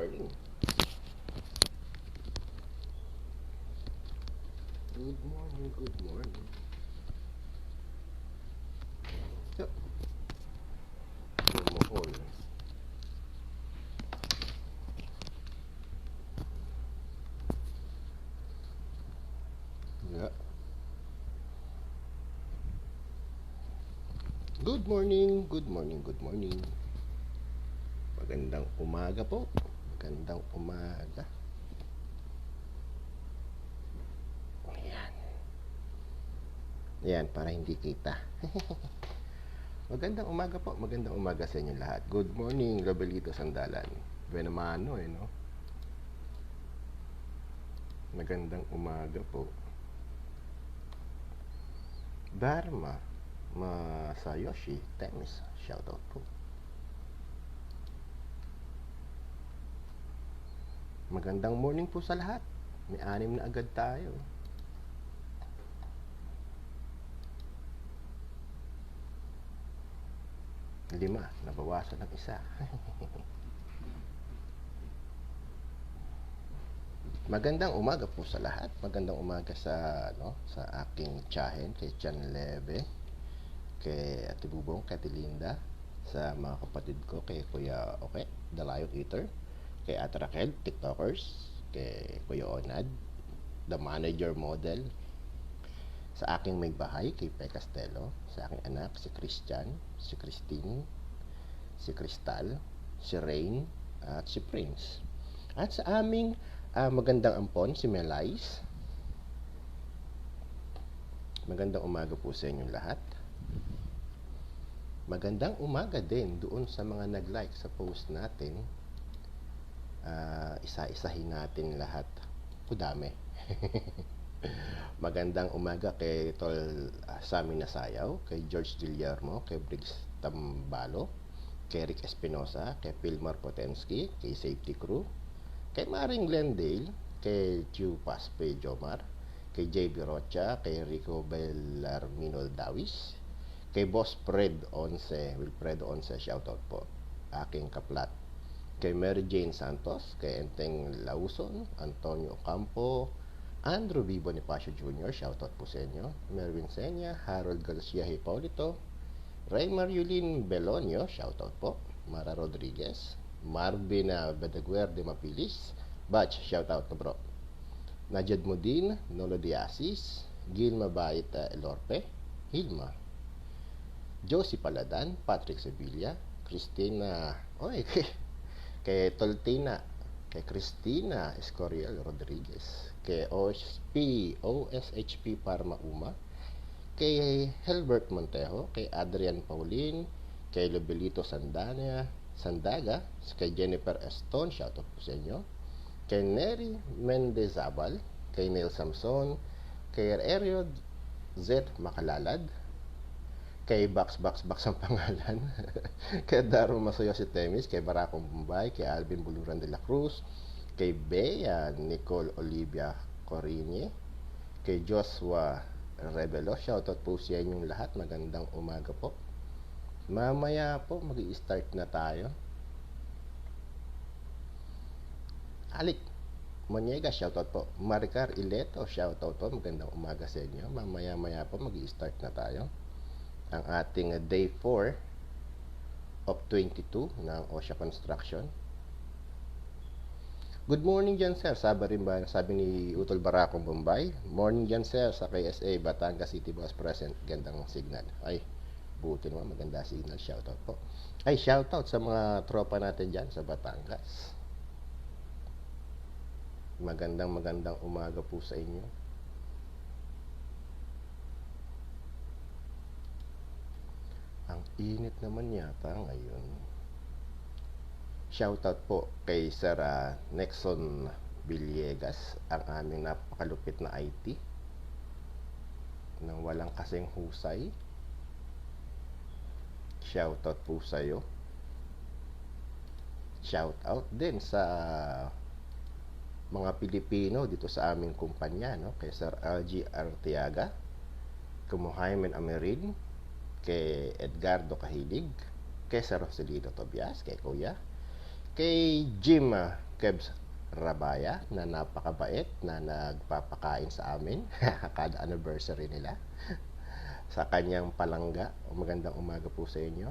morning. Good morning, good morning. So, bumuhol. Yeah. Good morning, good morning, good morning. Magandang umaga po. Magandang umaga. Ayan. Ayan, para hindi kita. Magandang umaga po. Magandang umaga sa inyo lahat. Good morning, Robelito Sandalan. Benamano no? Magandang umaga po. Dharma Masayoshi Temis. Shoutout po. Magandang morning po sa lahat. May 6 na agad tayo. Lima, nabawasan ng isa. Magandang umaga po sa lahat. Magandang umaga sa sa aking tiyahin, kay Chan Leve, kay Ate Bubong, kay Ate Linda, sa mga kapatid ko, kay Kuya Oke, The Lion Eater, kay Ate Raquel, TikTokers, kay Kuya Onad, The Manager Model, sa aking may bahay, kay Pe Castello, sa aking anak, si Christian, si Christine, si Crystal, si Rain, at si Prince. At sa aming magandang ampon, si Melais. Magandang umaga po sa inyong lahat. Magandang umaga din doon sa mga nag-like sa post natin. Isa-isahin natin lahat. Kudami. Magandang umaga kay Tol Sami Nasayaw, kay George Guillermo, kay Briggs Tambalo, kay Rick Espinosa, kay Pilmar Potensky, kay Safety Crew, kay Maring Glendale, kay Chu Paspe Jomar, kay JB Rocha, kay Rico Bellarmino Dawis, kay Boss Fred 11, Wilfredo 11, shoutout po, aking kaplat, kay Mary Jane Santos, kay Enteng Lauson, Antonio Ocampo, Andrew V. Bonifacio Jr., shoutout po sa inyo, Merwin Senya, Harold Garcia Hipolito, Raymar Yulin Belonio, shoutout po, Mara Rodriguez, Marvin Bedeguer de Mapilis, Batch, shoutout to bro, Najad Mudin, Nolo Diasis, Gilma Bait Elorpe, Hilma, Josie Paladan, Patrick Sevilla, Christina, kay Toltina, kay Cristina Escorial Rodriguez, kay OSHP Parma Uma, kay Helbert Montejo, kay Adrian Paulin, kay Lobelito Sandaga, kay Jennifer Eston, shoutout po sa inyo, kay Nery Mendezabal, kay Neil Samson, kay Aereo Z Makalalad, kay Box ang pangalan, kay Daro Masayoshi Temis, kay Barakong Bombay, kay Alvin Buluran de la Cruz, kay Bea Nicole Olivia Corinne, kay Joshua Rebelo, shoutout po sa inyong lahat. Magandang umaga po. Mamaya po mag-i-start na tayo. Alik Monyega, shoutout po. Maricar Ileto, shoutout po. Magandang umaga sa inyo. Mamaya po mag-i-start na tayo. Ang ating day 4 of 22 ng OSHA Construction. Good morning dyan sir, sabi ni Utol Barakong Bombay. Morning dyan sir sa KSA Batangas City Bus present. Gandang signal. Ay, buti naman, maganda signal. Shoutout po. Ay, shoutout sa mga tropa natin dyan sa Batangas. Magandang umaga po sa inyo. Ang init naman yata ngayon. Shoutout po kay Sir Nexon Villegas, ang aming napakalupit na IT nang walang kasing husay. Shoutout po sa iyo. Shoutout din sa mga Pilipino dito sa aming kumpanya, kay Sir LG Arteaga, kay Muhaymin Amerin, kay Edgardo Kahilig, kay Sir Roselito Tobias, kay Kuya, Kay Jim Kebs Rabaya na napakabait na nagpapakain sa amin kada anniversary nila sa kanyang palangga. Magandang umaga po sa inyo.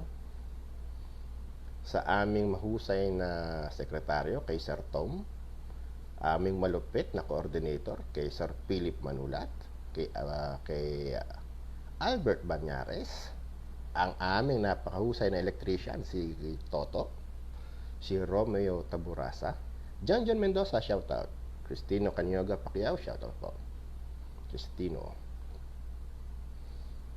Sa aming mahusay na sekretaryo kay Sir Tom, aming malupit na coordinator kay Sir Philip Manulat, kay Albert Banyares, ang aming napakahusay na electrician si Toto, si Romeo Taburasa, John Mendoza, shoutout, Cristino Canyoga Pacquiao, shoutout po, Cristino.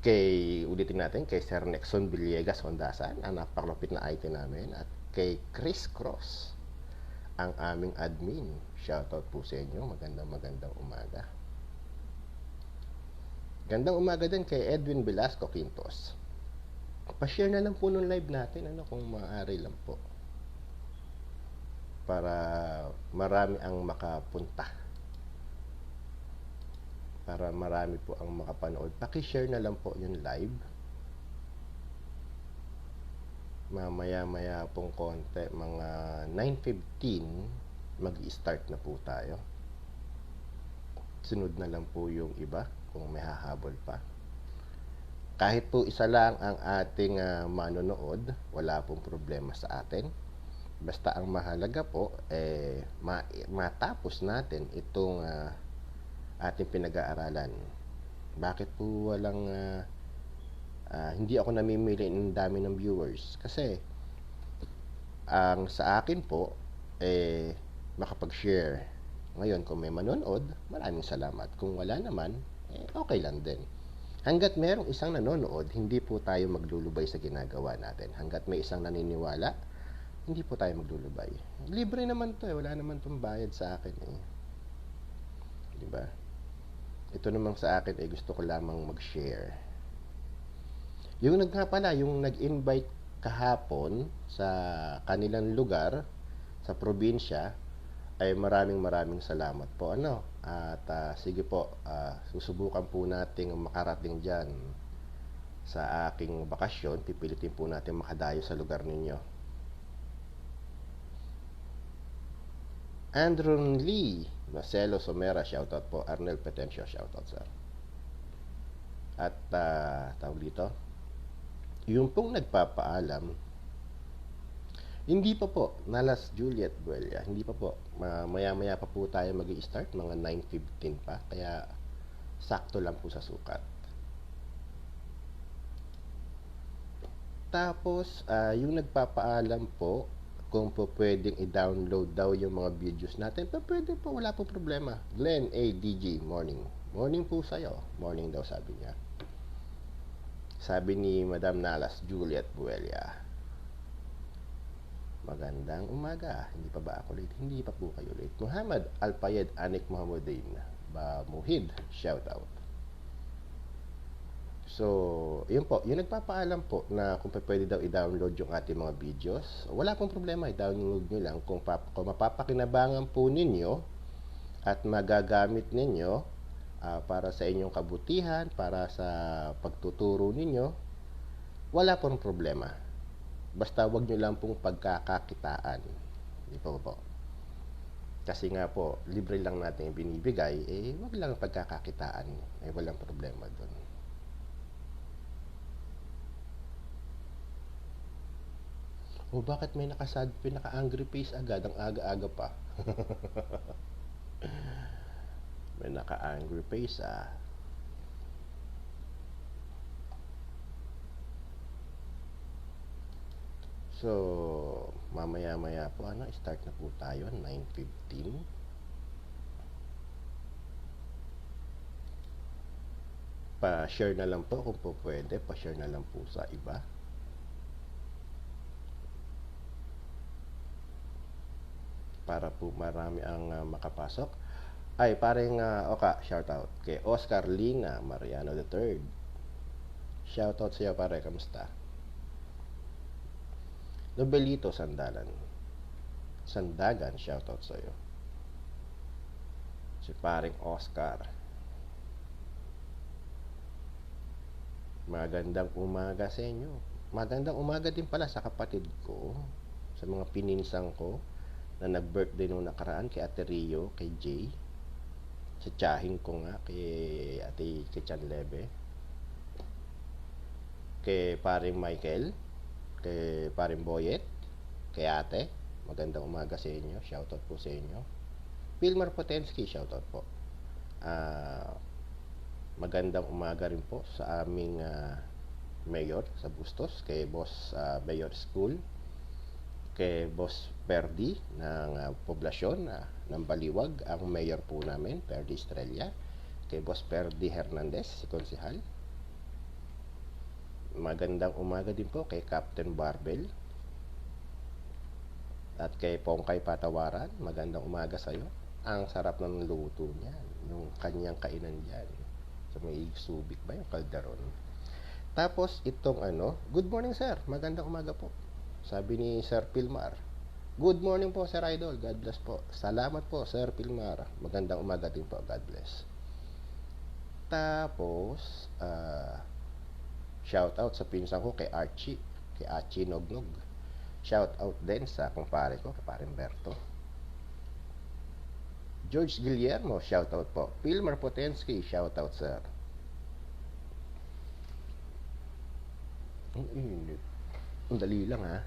Ulitin natin, kay Sir Nexon Villegas Hondasan, ang napakalupit na IT namin, at kay Chris Cross, ang aming admin. Shoutout po sa inyo. Magandang umaga. Gandang umaga din kay Edwin Velasco Quintos. Pa-share na lang po nung live natin, kung maaari lang po, para marami ang makapunta, para marami po ang makapanood. Paki-share na lang po yung live. Mamaya pong konti, mga 9:15 mag-i-start na po tayo. Sunod na lang po yung iba kung may hahabol pa. Kahit po isa lang ang ating manonood, wala pong problema sa atin. Basta ang mahalaga po matapos natin itong ating pinag-aaralan. Bakit po walang hindi ako namimili ng dami ng viewers? Kasi ang sa akin po makapag-share. Ngayon, kung may manonood, maraming salamat. Kung wala naman, okay lang din. Hanggat merong isang nanonood, hindi po tayo maglulubay sa ginagawa natin. Hanggat may isang naniniwala, hindi po tayo maglulubay. Libre naman to, wala naman tong bayad sa akin diba? Ito namang sa akin gusto ko lamang mag-share. Yung nag-invite kahapon sa kanilang lugar sa probinsya, ay maraming salamat po. At sige po, susubukan po nating makarating dyan sa aking bakasyon. Pipilitin po natin makadayo sa lugar ninyo. Andrew Lee Marcelo Somera, shoutout po. Arnel Petencio, shoutout sir. At tawag dito, yung pong nagpapaalam, hindi pa po, Nalas Juliet Buelia, hindi pa po, maya pa po tayo mag-i-start, mga 9:15 pa, kaya sakto lang po sa sukat. Tapos yung nagpapaalam po kung po pwedeng i-download daw yung mga videos natin, pwede po, wala po problema. Glenn ADG, morning po sa'yo, morning daw sabi niya. Sabi ni Madam Nalas Juliet Buelia, magandang umaga. Hindi pa ba ako late? Hindi pa po kayo late. Muhammad Alpayed Anik Muhammadin Muhid, shout out. So, yun po, yung nagpapaalam po na kung pwede daw i-download yung ating mga videos, wala pong problema, i-download nyo lang. Kung mapapakinabangan po ninyo at magagamit ninyo para sa inyong kabutihan, para sa pagtuturo ninyo, wala pong problema. Basta wag nyo lang pong pagkakakitaan. Di po po. Kasi nga po, libre lang natin binibigay, wag lang pagkakakitaan. Walang problema doon. Bakit may pinaka-angry face agad? Ang aga-aga pa. May naka-angry face So, mamaya po, start na po tayo, 9:15. Pa-share na lang po kung po pwede, pa-share na lang po sa iba. Para po marami ang makapasok. Ay, pareng Oka, shoutout kay Oscar Lina Mariano III. Shoutout sa iyo pare, kamusta? Nobelito Sandagan, shoutout sa iyo. Si pareng Oscar. Magandang umaga sa inyo. Magandang umaga din pala sa kapatid ko, sa mga pininsang ko na nag-birthday nung nakaraan, kay Ate Rio, kay Jay, sa tiyahing ko nga, kay Ate Kichan Lebe, kay paring Michael, kay paring Boyet, kay ate, magandang umaga sa inyo, shoutout po sa inyo. Pilmar Potensky, shoutout po. Magandang umaga rin po sa aming mayor sa Bustos, kay Boss Mayor School, kay Boss Perdi ng poblasyon ng Baliwag, ang mayor po namin, Perdi Estrella, kay Boss Perdi Hernandez, si konsehal. Magandang umaga din po kay Captain Barbel at kay Pongkay Patawaran. Magandang umaga sa iyo. Ang sarap ng luto niya, yung kanyang kainan diyan. So may Subic ba yung kaldaron? Tapos itong good morning sir, magandang umaga po. Sabi ni Sir Pilmar, good morning po Sir Idol, God bless po. Salamat po Sir Pilmar, magandang umaga din po, God bless. Tapos shout out sa pinsan ko kay Archie Nognog. Shout out din sa kumpare ko, kumparing Berto. George Guillermo, shout out po. Pilmar Potensky, shout out sir. Ang init. Ang dali lang ha.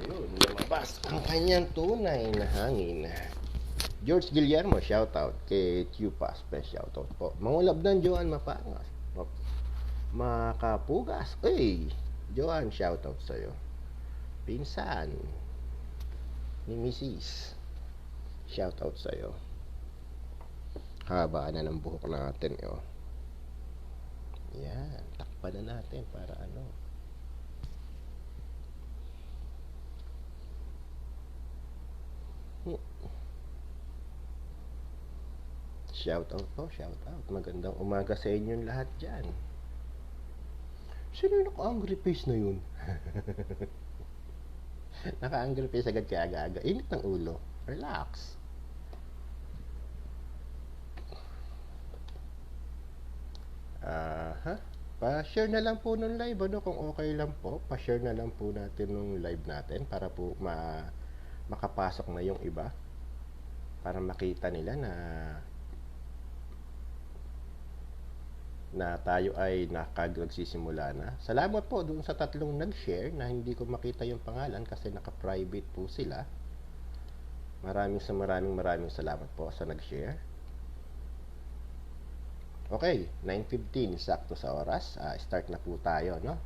Ayun, lumabas ang kanyang tunay na hangin. George Guillermo, shoutout. Kay Tupaspe, shoutout po. Mangulab ng Joan Mapangas. Makapugas. Uy, Joan, shoutout sa'yo. Pinsan ni Mrs. Shoutout sa'yo. Haba na ng buhok natin, yo. Yan, takpan na natin para Shoutout po, shoutout. Magandang umaga sa inyong lahat dyan. Sino naka-angry face na yun? Naka-angry face agad kaya aga-aga. Init ng ulo. Relax. Pa-share na lang po ng live, kung okay lang po. Pa-share na lang po natin ng live natin para po makapasok na yung iba. Para makita nila na tayo ay nagsisimula na. Salamat po dun sa tatlong nag-share na hindi ko makita yung pangalan kasi naka-private po sila. Maraming salamat po sa nag-share. Okay, 9:15 sakto sa oras. Start na po tayo, no?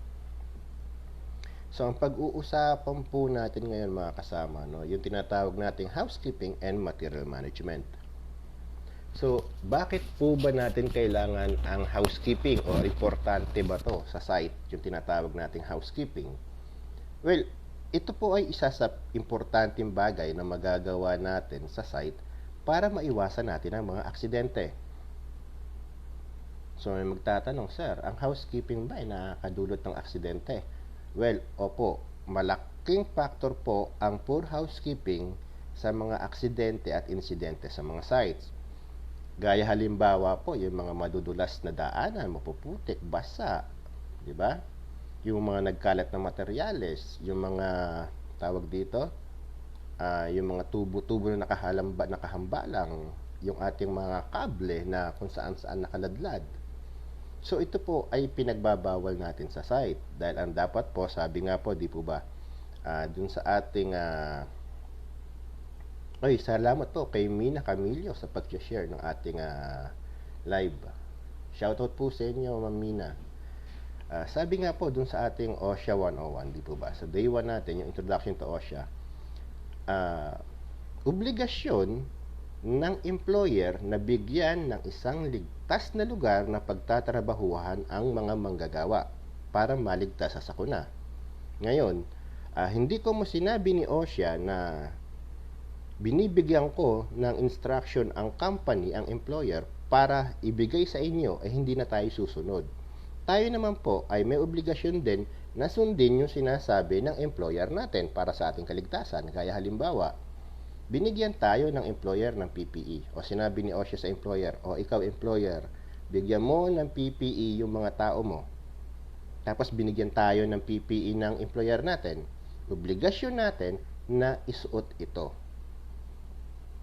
So, ang pag-uusapan po natin ngayon mga kasama, yung tinatawag nating housekeeping and material management. So, bakit po ba natin kailangan ang housekeeping o importante ba to sa site, yung tinatawag nating housekeeping? Well, ito po ay isa sa importanteng bagay na magagawa natin sa site para maiwasan natin ang mga aksidente. So, may magtatanong, sir, ang housekeeping ba ay nakakadulot ng aksidente? Well, opo, malaking factor po ang poor housekeeping sa mga aksidente at insidente sa mga sites. Gaya halimbawa po, yung mga madudulas na daanan, mapuputik, basa, di ba? Yung mga nagkalat na materyales, yung mga tawag dito, yung mga tubo-tubo na nakahambalang, yung ating mga kable na kung saan-saan nakaladlad. So ito po ay pinagbabawal natin sa site dahil ang dapat po, sabi nga po, di po ba, dun sa ating salamat po kay Mina Camillo sa pag-share ng ating live. Shoutout po sa inyo, Ma'am Mina. Sabi nga po dun sa ating OSHA 101, di po ba, sa day 1 natin, yung introduction to OSHA, obligasyon ng employer na bigyan ng isang ligtas na lugar na pagtatrabahuhan ang mga manggagawa para maligtas sa sakuna. Ngayon, hindi ko mo sinabi ni OSHA na binibigyan ko ng instruction ang company, ang employer, para ibigay sa inyo, hindi na tayo susunod. tayo naman po ay may obligasyon din na sundin yung sinasabi ng employer natin para sa ating kaligtasan. Kaya halimbawa, binigyan tayo ng employer ng PPE o sinabi ni OSHA sa employer, o ikaw employer, bigyan mo ng PPE yung mga tao mo. Tapos binigyan tayo ng PPE ng employer natin. Obligasyon natin na isuot ito.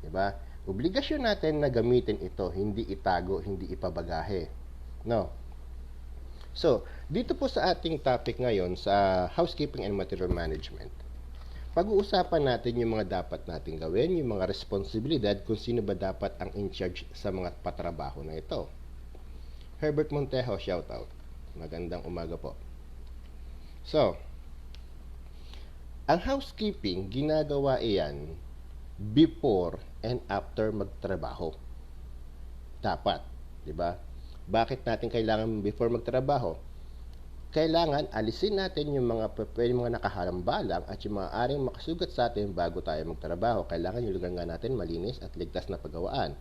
Diba? Obligasyon natin na gamitin ito, hindi itago, hindi ipabagahe. No? So, dito po sa ating topic ngayon sa housekeeping and material management, pag-uusapan natin yung mga dapat nating gawin, yung mga responsibilidad, kung sino ba dapat ang in charge sa mga patrabaho na ito. Herbert Montejo, shoutout. Magandang umaga po. So, ang housekeeping, ginagawa iyan before and after magtrabaho. Dapat, di ba? Bakit natin kailangan before magtrabaho? Kailangan alisin natin yung mga nakahalambalang at yung mga aring makasugat sa atin bago tayo magtrabaho. Kailangan yung lugar nga natin malinis at ligtas na paggawaan.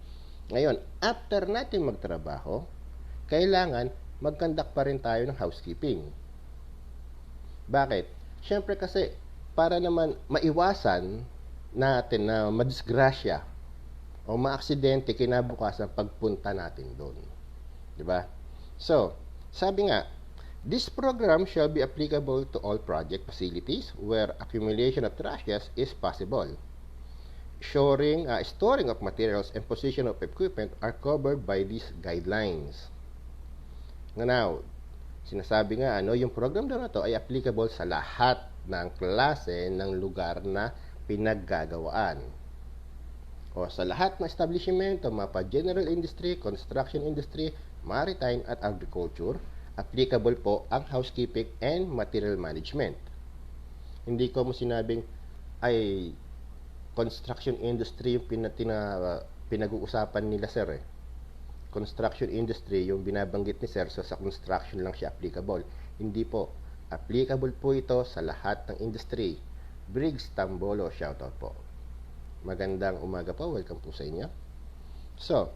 Ngayon, after natin magtrabaho, kailangan mag-conduct pa rin tayo ng housekeeping. Bakit? Siyempre kasi, para naman maiwasan natin na madisgrasya o maaksidente kinabukasan pagpunta natin doon. Diba? So, sabi nga, this program shall be applicable to all project facilities where accumulation of trashes is possible. Storing of materials and position of equipment are covered by these guidelines. Now, sinasabi nga, yung program daw na to ay applicable sa lahat ng klase ng lugar na pinaggagawaan. O sa lahat ng establishment, mapa general industry, construction industry, maritime at agriculture, applicable po ang housekeeping and material management. Hindi ko mo sinabing ay construction industry yung pinag-uusapan nila sir eh. Construction industry yung binabanggit ni sir, so sa construction lang siya applicable. Hindi po. Applicable po ito sa lahat ng industry. Briggs Tambolo, shoutout po. Magandang umaga po. Welcome po sa inyo. So,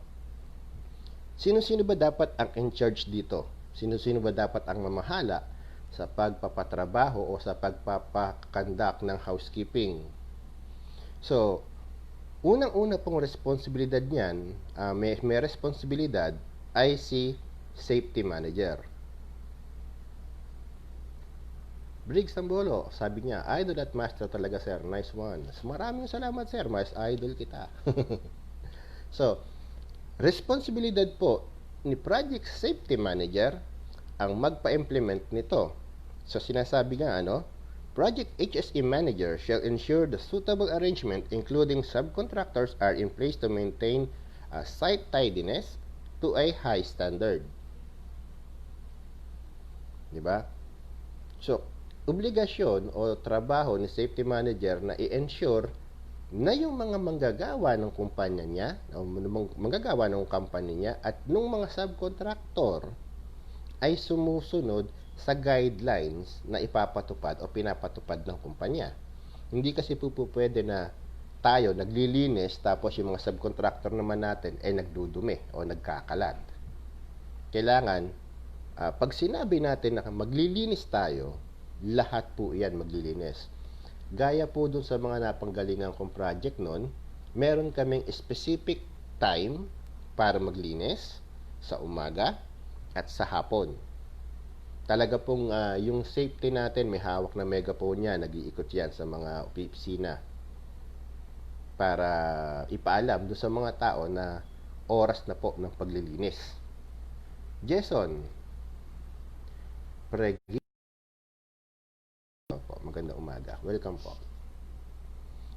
sino-sino ba dapat ang in charge dito? Sino-sino ba dapat ang mamahala sa pagpapatrabaho o sa pagpapakandak ng housekeeping? So, unang-una pong responsibilidad niyan, may responsibilidad ay si safety manager. Briggs Tambolo, sabi niya, idol at master talaga sir, nice one. Maraming salamat sir, mas idol kita. So, responsibilidad po ni project safety manager ang magpa-implement nito. So, sinasabi nga, project HSE manager shall ensure the suitable arrangement including subcontractors are in place to maintain site tidiness to a high standard. Diba? So, obligasyon o trabaho ni safety manager na i-ensure na yung mga manggagawa ng kumpanya niya, o manggagawa ng company niya at nung mga subcontractor ay sumusunod sa guidelines na ipapatupad o pinapatupad ng kumpanya. Hindi kasi po pwede na tayo naglilinis tapos yung mga subcontractor naman natin ay nagdudumi o nagkakalat. Kailangan, pag sinabi natin na maglilinis tayo, lahat po iyan maglilinis. Gaya po dun sa mga napanggalingan kong project nun, meron kaming specific time para maglinis sa umaga at sa hapon. Talaga pong yung safety natin, may hawak na megaphone yan, nag-iikot yan sa mga opisina para ipaalam doon sa mga tao na oras na po ng paglilinis. Jason Pregi, magandang umaga. Welcome po.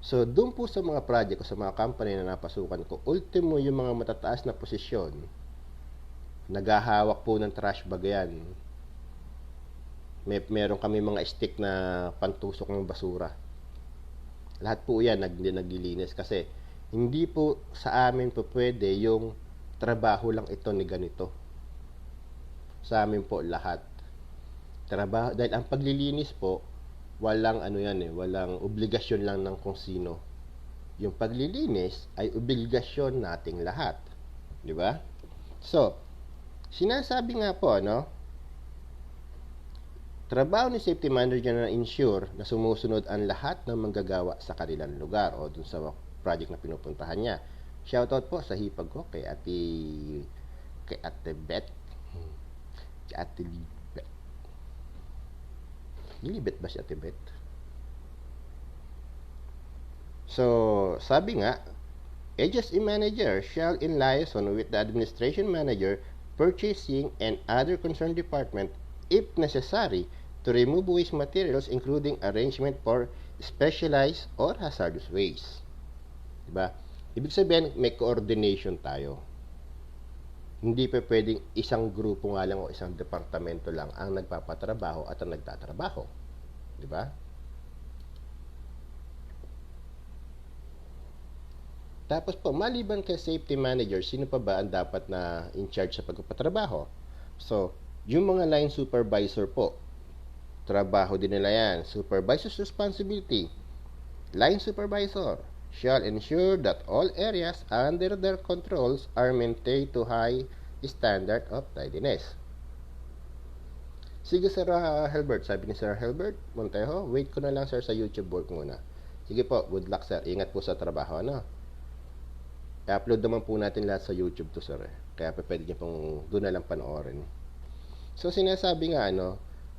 So, doon po sa mga project o sa mga company na napasukan ko, ultimo yung mga matataas na posisyon, naghahawak po ng trash bag yan. Meron kami mga stick na pantusok ng basura. Lahat po yan naglilinis kasi hindi po sa amin po pwede yung trabaho lang ito ni ganito. Sa amin po lahat. Trabaho, dahil ang paglilinis po, walang walang obligasyon lang ng kung sino. Yung paglilinis ay obligasyon nating lahat. Di ba? So, sinasabi nga po, Trabaho ni safety manager na ensure na sumusunod ang lahat ng manggagawa sa kanilang lugar o dun sa project na pinupuntahan niya. Shoutout po sa hipag ko kay Ate Beth. Kay Ate Libet. Libet ba si Ate Beth? So, sabi nga, HSE manager shall in liaison with the administration manager, purchasing, and other concerned department, if necessary, to remove waste materials including arrangement for specialized or hazardous waste. Diba? Ibig sabihin, may coordination tayo. Hindi pa pwedeng isang grupo nga lang o isang departamento lang ang nagpapatrabaho at ang nagtatrabaho. Diba? Tapos po, maliban kay safety manager, sino pa ba ang dapat na in charge sa pagpapatrabaho? So, yung mga line supervisor po, trabaho din nila yan. Supervisor's responsibility. Line supervisor shall ensure that all areas under their controls are maintained to high standard of tidiness. Sige, Sir Helbert. Sabi ni Sir Helbert Montejo, wait ko na lang, sir, sa YouTube work muna. Sige po, good luck, sir. Ingat po sa trabaho, ano? I-upload naman po natin lahat sa YouTube to, sir. Kaya pwede niyo pong doon na lang panoorin. So, sinasabi nga,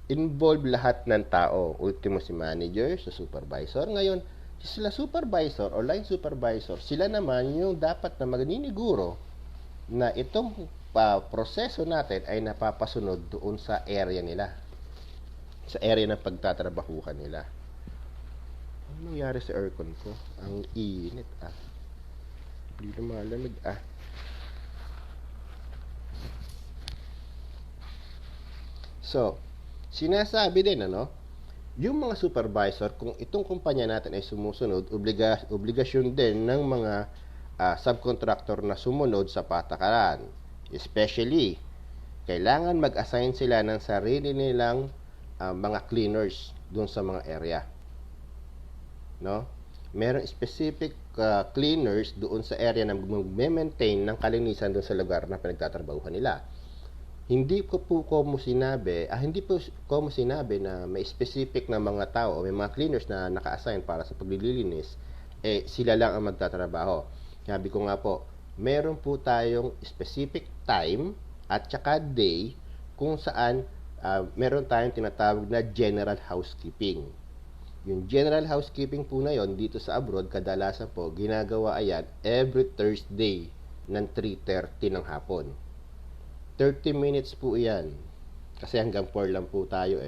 involve lahat ng tao. Ultimo si manager, sa supervisor. Ngayon, sila supervisor o line supervisor, sila naman yung dapat na magniniguro na itong proseso natin ay napapasunod doon sa area nila. Sa area ng pagtatrabahuhan nila. Ano nangyari sa aircon ko? Ang init, Hindi na malamig, So, sinasabi din, yung mga supervisor, kung itong kumpanya natin ay sumusunod, obligasyon din ng mga subcontractor na sumunod sa patakaran. Especially, kailangan mag-assign sila ng sarili nilang mga cleaners dun sa mga area. Merong specific cleaners doon sa area na mag-maintain ng kalinisan doon sa lugar na pinagtatrabahuhan nila. Hindi po ko mo sinabi na may specific na mga tao o may mga cleaners na naka-assign para sa paglilinis, sila lang ang magtatrabaho. Sabi ko nga po, meron po tayong specific time at saka day kung saan meron tayong tinatawag na general housekeeping. Yung general housekeeping po na yon dito sa abroad, kadalasan po ginagawa ayan every Thursday ng 3:30 ng hapon. 30 minutes po yan. Kasi hanggang 4 lang po tayo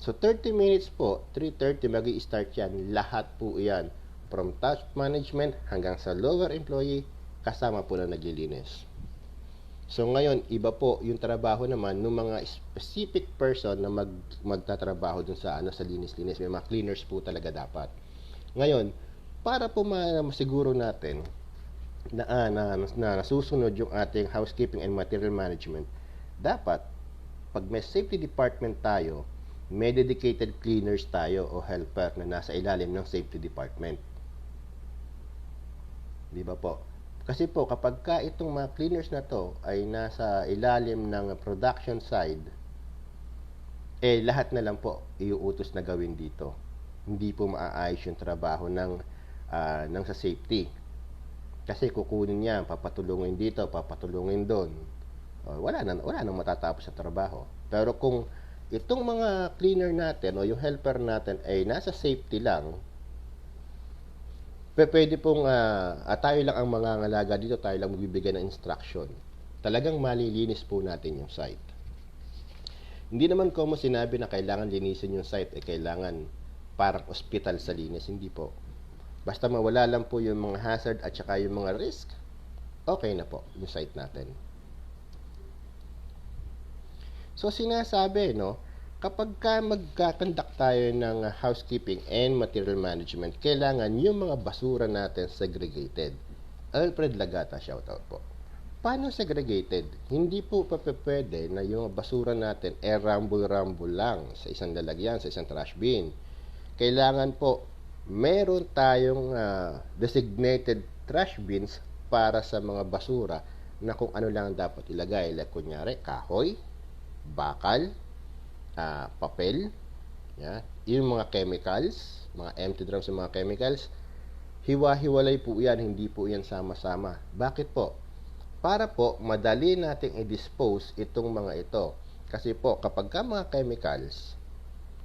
So 30 minutes po, 3:30 magi-start yan. Lahat po yan. From top management hanggang sa lower employee, kasama po na naglilinis. So ngayon, iba po yung trabaho naman ng mga specific person na magtatrabaho dun sa sa linis-linis. May mga cleaners po talaga dapat. Ngayon, para po masiguro natin na nasusunod yung ating housekeeping and material management, dapat pag may safety department tayo, may dedicated cleaners tayo o helper na nasa ilalim ng safety department. Di ba po? Kasi po, kapag itong mga cleaners na to ay nasa ilalim ng production side, lahat na lang po iuutos na gawin dito. Hindi po maaayos yung trabaho ng sa safety. Kasi kukunin niya, papatulungin dito, papatulungin doon. Wala nang matatapos sa trabaho. Pero kung itong mga cleaner natin o yung helper natin ay nasa safety lang, pwede pong tayo lang ang mangangalaga dito, tayo lang magbibigay ng instruction. Talagang malilinis po natin yung site. Hindi naman ko sinabi na kailangan linisin yung site, kailangan parang ospital sa linis. Hindi po. Basta mawala lang po yung mga hazard at saka yung mga risk, okay na po yung site natin. So sinasabi, kapag magkakandak tayo ng housekeeping and material management, kailangan yung mga basura natin segregated. Alfred Lagata, shoutout po. Paano segregated? Hindi po pwede na yung basura natin rumble-rumble lang sa isang lalagyan, sa isang trash bin. Kailangan po meron tayong designated trash bins para sa mga basura na kung ano lang dapat ilagay. Like kunyari, kahoy, bakal, papel, yung mga chemicals, mga empty drums yung mga chemicals, hiwa-hiwalay po yan, hindi po yan sama-sama. Bakit po? Para po madali nating i-dispose itong mga ito. Kasi po, kapag ka mga chemicals,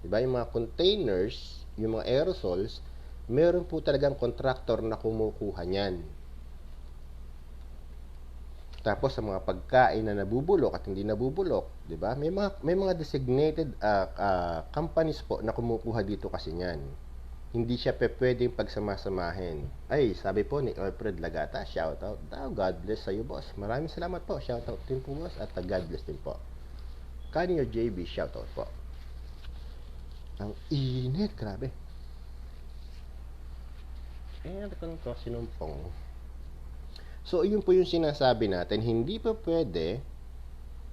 diba, yung mga containers, yung mga aerosols, meron po talagang contractor na kumukuha niyan. Tapos sa mga pagkain na nabubulok at hindi nabubulok, 'di ba? May mga designated companies po na kumukuha dito kasi niyan. Hindi siya pwedeng pagsamasamahin. Ay, sabi po ni Alfred Lagata, shout out daw. God bless sa iyo, boss. Maraming salamat po. Shout out din po, boss, at God bless din po. Kanyo JB, shout out po. Ang init, grabe. Ko sinumpong. So, yun po yung sinasabi natin, hindi pa pwede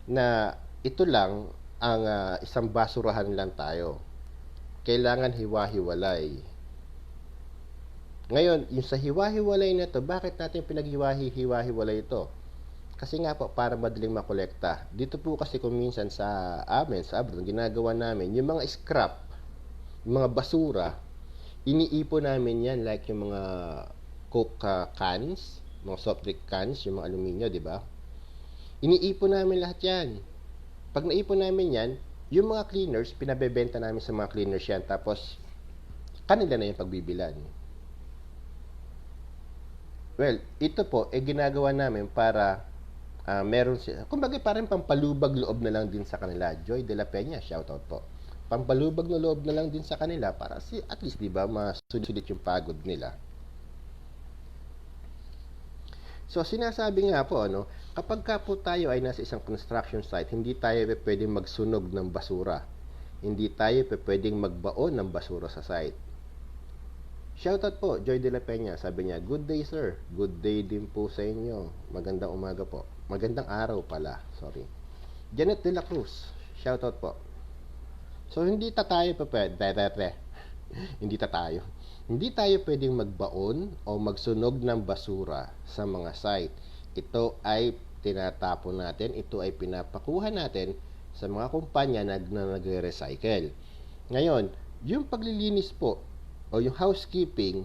na ito lang ang isang basurahan lang tayo. Kailangan hiwa-hiwalay. Ngayon, yung sa hiwa-hiwalay na to, bakit natin pinaghiwa-hiwalay ito? Kasi nga po, para madaling makolekta. Dito po kasi kung minsan sa amin, sa abroad, ginagawa namin, yung mga scrap, yung mga basura, iniipon namin yan, like yung mga Coke cans, mga soft drink cans, yung mga aluminyo, di ba? Iniipon namin lahat yan. Pag naipon namin yan, yung mga cleaners, pinabebenta namin sa mga cleaners yan. Tapos, kanila na yung pagbibilan. Well, ito po, ginagawa namin para meron siya. Kumbaga, parang pampalubag loob na lang din sa kanila. Joy de la Peña, shoutout po. Pampalubag na loob na lang din sa kanila para at least, di ba, masulit yung pagod nila. So, sinasabi nga po, kapag ka po tayo ay nasa isang construction site, hindi tayo pwedeng magsunog ng basura. Hindi tayo pwedeng magbaon ng basura sa site. Shoutout po, Joy de la Peña. Sabi niya, good day sir. Good day din po sa inyo. Magandang umaga po. Magandang araw pala. Sorry. Janet de la Cruz. Shoutout po. So, hindi tayo Hindi tayo pwedeng magbaon o magsunog ng basura sa mga site. Ito ay tinatapon natin, ito ay pinapakuha natin sa mga kumpanya na nagre-recycle. Ngayon, yung paglilinis po o yung housekeeping,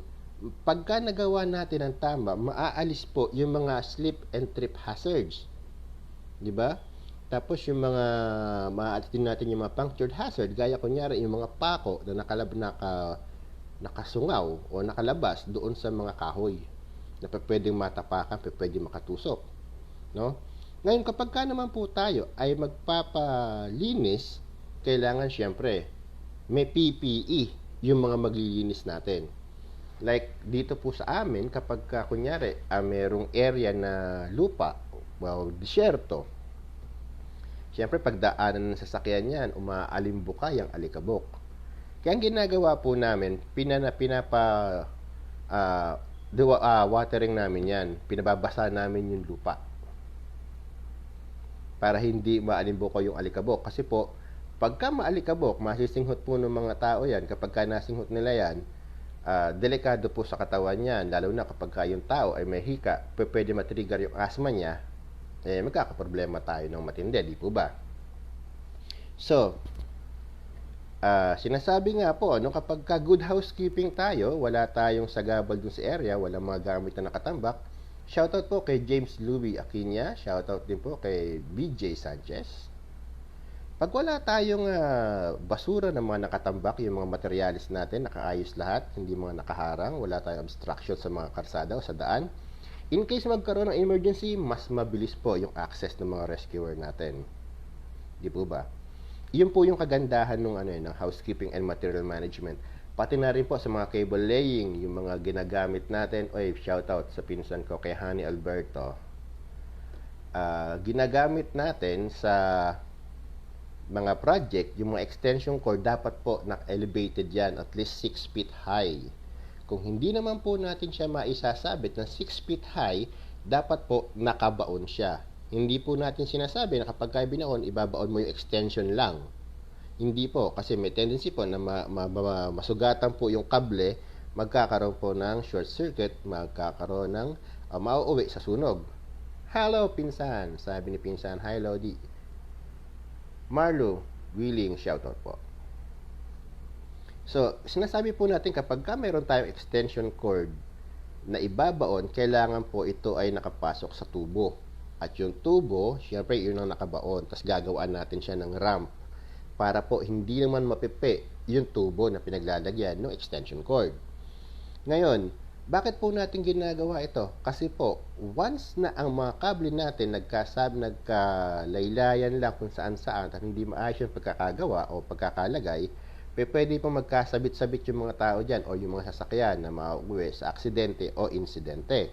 pagka nagawa natin ang tama, maaalis po yung mga slip and trip hazards. Di ba? Tapos yung mga maaalis din natin yung mga punctured hazard, gaya kunyari yung mga pako na nakasungaw o nakalabas doon sa mga kahoy na pwedeng matapakan, pwedeng makatusok, no? Ngayon, kapag ka naman po tayo ay magpapalinis, kailangan syempre may PPE yung mga maglilinis natin. Like dito po sa amin, kapag ka kunyari merong area na lupa, disyerto, syempre pagdaanan ng sasakyan yan, umaalimbuka yung alikabok. Kaya ang ginagawa po namin, watering namin yan. Pinababasa namin yung lupa. Para hindi maalimbuko yung alikabok. Kasi po, pagka maalikabok, masisinghot po ng mga tao yan. Kapag ka nasinghot nila yan, delikado po sa katawan yan. Lalo na kapag yung tao ay may hika, pwede matrigger yung asthma niya, magkakaproblema tayo ng matindi, di po ba? So, sinasabi nga po, kapag ka good housekeeping tayo, wala tayong sagabal dun sa area, wala mga gamit na nakatambak, shoutout po kay James Louis Aquina, shoutout din po kay BJ Sanchez. Pag wala tayong basura na mga nakatambak, yung mga materialis natin, nakaayos lahat, hindi mga nakaharang, wala tayong obstruction sa mga karsada o sa daan, in case magkaroon ng emergency, mas mabilis po yung access ng mga rescuer natin. Di po ba? Yun po yung kagandahan ng housekeeping and material management. Pati na rin po sa mga cable laying, yung mga ginagamit natin. Shout out sa pinsan ko kay Honey Alberto. Ginagamit natin sa mga project, yung mga extension cord, dapat po na-elevated yan, at least 6 feet high. Kung hindi naman po natin siya maisasabit ng 6 feet high, dapat po nakabaon siya. Hindi po natin sinasabi na kapag kayo binaon, ibabaon mo yung extension lang. Hindi po, kasi may tendency po na masugatan po yung kable, magkakaroon po ng short circuit, magkakaroon ng mauuwi sa sunog. Hello, pinsan! Sabi ni pinsan, hi, Lodi. Marlo, Willing, shoutout po. So, sinasabi po natin kapag meron tayong extension cord na ibabaon, kailangan po ito ay nakapasok sa tubo. At yung tubo, syempre yun ang nakabaon. Tapos gagawaan natin siya ng ramp para po hindi naman mapipi yung tubo na pinaglalagyan ng extension cord. Ngayon, bakit po natin ginagawa ito? Kasi po, once na ang mga kable natin nagkalaylayan lang kung saan-saan at hindi maayos yung pagkakagawa o pagkakalagay, pwede po magkasabit-sabit yung mga tao dyan o yung mga sasakyan na mauwi sa aksidente o insidente.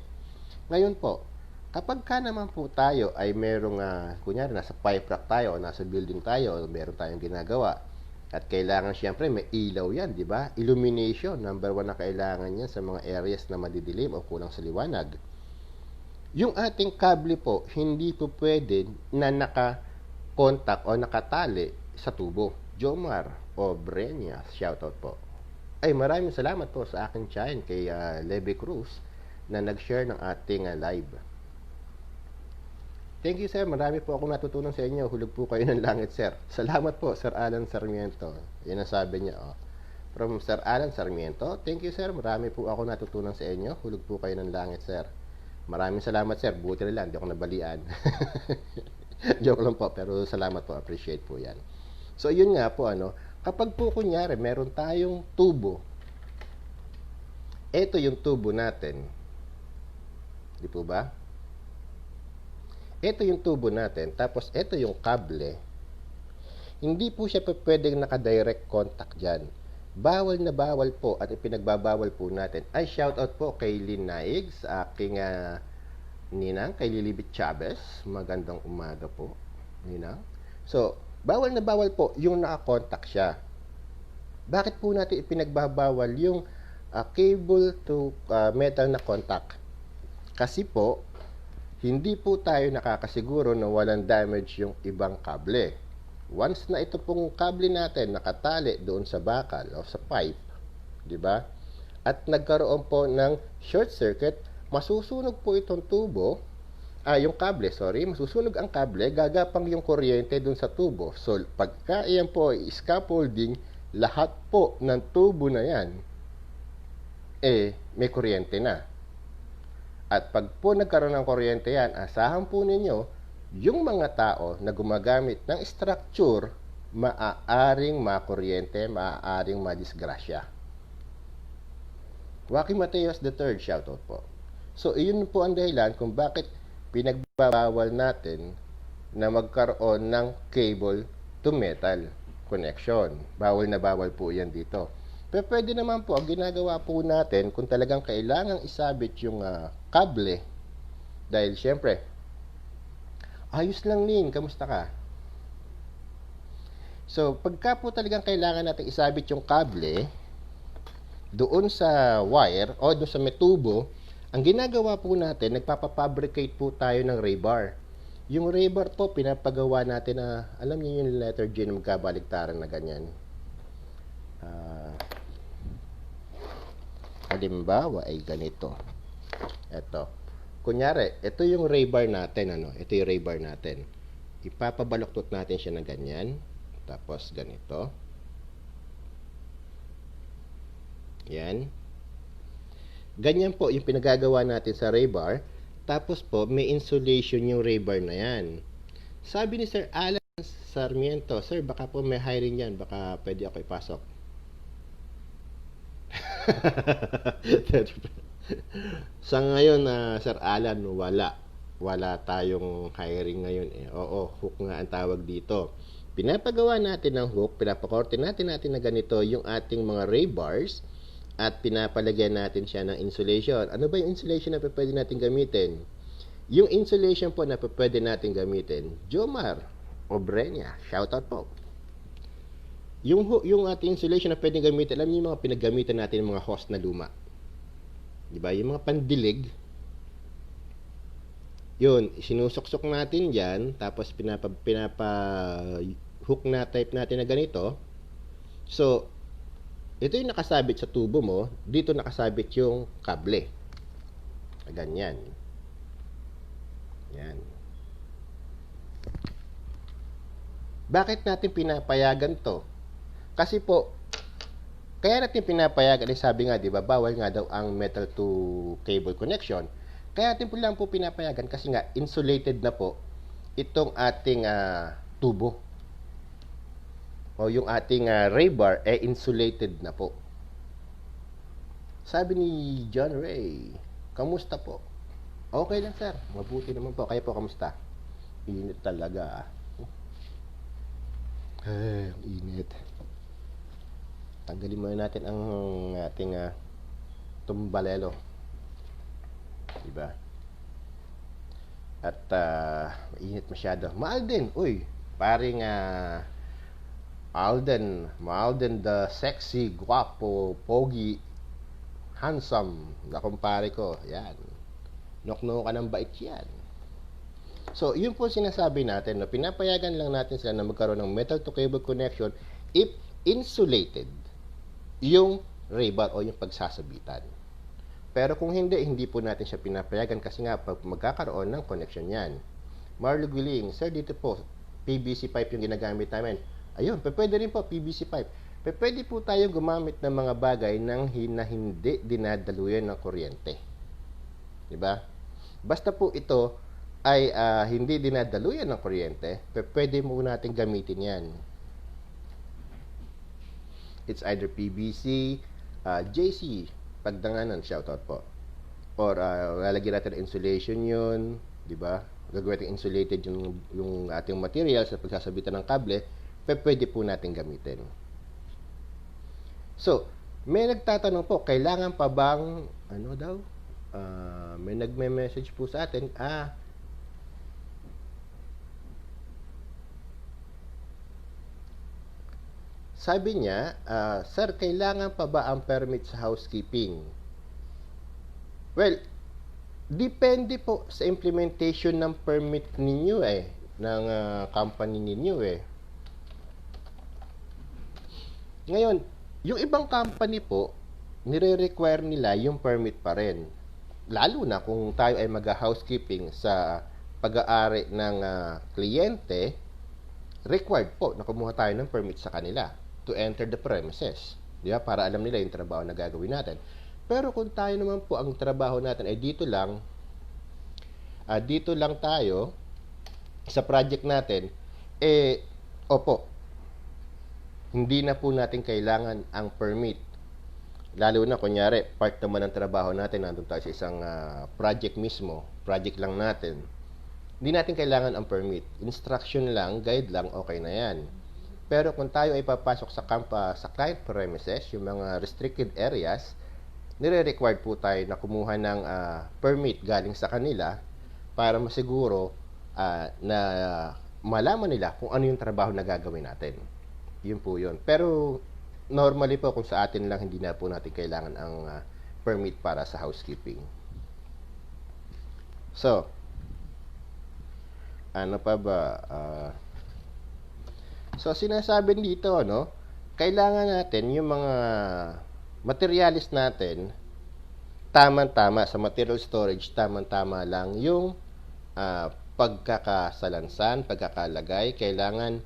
Ngayon po, kapag naman po tayo ay merong, kunyari nasa pipe rack tayo o nasa building tayo o meron tayong ginagawa, at kailangan siyempre may ilaw yan, di ba? Illumination, number 1 na kailangan yan sa mga areas na madidilim o kulang sa liwanag. Yung ating kable po, hindi po pwede na naka-contact o nakatali sa tubo. Jomar o Brenya, shoutout po. Ay, maraming salamat po sa akin chain kay Leve Cruz na nag-share ng ating live. Thank you, sir. Marami po akong natutunan sa inyo. Hulog po kayo ng langit, sir. Salamat po, Sir Alan Sarmiento. Yan ang sabi niya, oh. From Sir Alan Sarmiento, thank you, sir. Marami po ako natutunan sa inyo. Hulog po kayo ng langit, sir. Maraming salamat, sir. Buti na lang, di ako nabalian. Joke lang po, pero salamat po. Appreciate po yan. So, yun nga po, kapag po kunyari, meron tayong tubo. Ito yung tubo natin. Di po ba? Ito yung tubo natin, tapos ito yung kable. Hindi po siya pwedeng naka-direct contact dyan. Bawal na bawal po at ipinagbabawal po natin. Ay, shoutout po kay Lynn Naig, sa aking ninang, kay Lilibet Chavez. Magandang umaga po, ninang. So, bawal na bawal po yung naka-contact siya. Bakit po natin ipinagbabawal yung cable to metal na contact? Kasi po, hindi po tayo nakakasiguro na walang damage yung ibang kable. Once na ito pong kable natin nakatali doon sa bakal o sa pipe, di ba? At nagkaroon po ng short circuit, masusunog po itong tubo, yung kable, masusunog ang kable, gagapang yung kuryente doon sa tubo. So, pagka iyan po ay scaffolding, lahat po ng tubo na yan, may kuryente na. At pag po nagkaroon ng kuryente yan, asahan po ninyo, yung mga tao na gumagamit ng structure, maaaring makuryente, maaaring madisgrasya. Joaquin Mateos III, shoutout po. So, iyon po ang dahilan kung bakit pinagbabawal natin na magkaroon ng cable to metal connection. Bawal na bawal po yan dito. Pero pwede naman po, ang ginagawa po natin, kung talagang kailangang isabit yung kable, dahil syempre, ayos lang Lin, kamusta ka? So, pagka po talagang kailangan natin isabit yung kable, doon sa wire, o doon sa may tubo, ang ginagawa po natin, nagpapafabricate po tayo ng rebar. Yung rebar po, pinapagawa natin na, alam niyo yung letter G na magkabaligtaran na ganyan. Halimbawa ay ganito. Ito. Kunyari, ito yung rebar natin, Ito yung rebar natin. Ipapabaluktot natin siya na ganyan. Tapos ganito. Yan. Ganyan po yung pinagagawa natin sa rebar. Tapos po, may insulation yung rebar na yan. Sabi ni Sir Alan Sarmiento, Sir, baka po may hiring yan. Baka pwede ako ipasok. Sa ngayon, Sir Alan, wala tayong hiring ngayon Oo, hook nga ang tawag dito. Pinapagawa natin ng hook, pinapakorte natin na ganito yung ating mga rebars at pinapalagyan natin siya ng insulation. Ano ba yung insulation na pwede natin gamitin? Yung insulation po na pwede natin gamitin, Jomar o Brenya, shoutout po. Yung ating insulation na pwedeng gamitin, alam niyo yung mga pinaggamitan natin ng mga hose na luma. Diba? Yung mga pandilig, yun, sinusuksok natin yan, tapos hook na type natin na ganito. So, ito yung nakasabit sa tubo mo, dito nakasabit yung kable. Ganyan. Yan. Bakit natin pinapayagan to? Kasi po, kaya natin pinapayagan, sabi nga, di ba, bawal nga daw ang metal to cable connection. Kaya natin po lang po pinapayagan kasi nga, insulated na po itong ating tubo. O yung ating rebar, insulated na po. Sabi ni John Ray, kamusta po? Okay lang sir, mabuti naman po. Kayo po, kamusta? Init talaga. Init. Tanggalin muna natin ang ating tumbalelo. Diba? At mainit masyado. Maalden, uy, paring Alden the sexy, guwapo, pogi, handsome, na kumpare ko. Yan. Nokno ka ng bait yan. So, yun po sinasabi natin, no? Pinapayagan lang natin sila na magkaroon ng metal to cable connection if insulated yung rebar o yung pagsasabitan. Pero kung hindi po natin siya pinapayagan kasi nga pag magkakaroon ng connection yan. Marlo Guiling, sir, dito po, PVC pipe yung ginagamit namin. Ayun, pwede rin po, PVC pipe. Pwede po tayong gumamit ng mga bagay na hindi dinadaluyan ng kuryente. Diba? Basta po ito ay hindi dinadaluyan ng kuryente, pwede mo natin gamitin yan. It's either PVC, JC, pagdanganan, shoutout po. Or lalagyan natin insulation yun, di ba? Gagawin natin insulated yung ating material sa pagsasabitan ng kable, pwede po natin gamitin. So, may nagtatanong po, kailangan pa bang, ano daw? May nagme-message po sa atin, sabi niya, sir, kailangan pa ba ang permit sa housekeeping? Well, depende po sa implementation ng permit ninyo ng company ninyo Ngayon, yung ibang company po, nire-require nila yung permit pa rin. Lalo na kung tayo ay mag-housekeeping sa pag-aari ng kliyente, required po na kumuha tayo ng permit sa kanila to enter the premises. Di ba? Para alam nila yung trabaho na gagawin natin. Pero kung tayo naman po, ang trabaho natin ay dito lang tayo sa project natin, opo, hindi na po natin kailangan ang permit. Lalo na, kunyari, part naman ng trabaho natin, nandun tayo sa isang project mismo, project lang natin. Hindi natin kailangan ang permit. Instruction lang, guide lang, okay na yan. Pero kung tayo ay papasok sa client premises, yung mga restricted areas, nire-required po tayo na kumuha ng permit galing sa kanila para masiguro na malaman nila kung ano yung trabaho na gagawin natin. Yun po yun. Pero normally po, kung sa atin lang, hindi na po natin kailangan ang permit para sa housekeeping. So, ano pa ba? So, sinasabi dito, no? Kailangan natin yung mga materialis natin, tamang-tama sa material storage, tamang-tama lang yung pagkakasalansan, pagkakalagay. Kailangan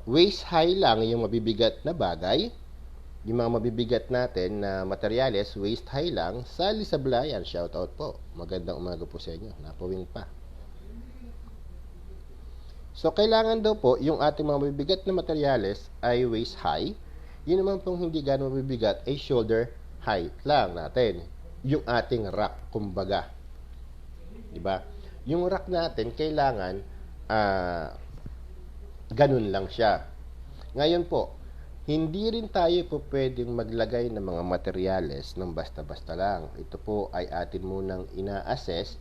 waist high lang yung mabibigat na bagay. Yung mga mabibigat natin na materials, waist high lang. Sally Sablayan, shoutout po. Magandang umaga po sa inyo. Napawing pa. So, kailangan daw po yung ating mga mabibigat na materyales ay waist high. Yun naman pong hindi gano'ng mabibigat ay shoulder height lang natin. Yung ating rack, kumbaga. Diba? Yung rack natin, kailangan ganun lang siya. Ngayon po, hindi rin tayo po pwedeng maglagay ng mga materyales ng basta-basta lang. Ito po ay atin munang ina-assess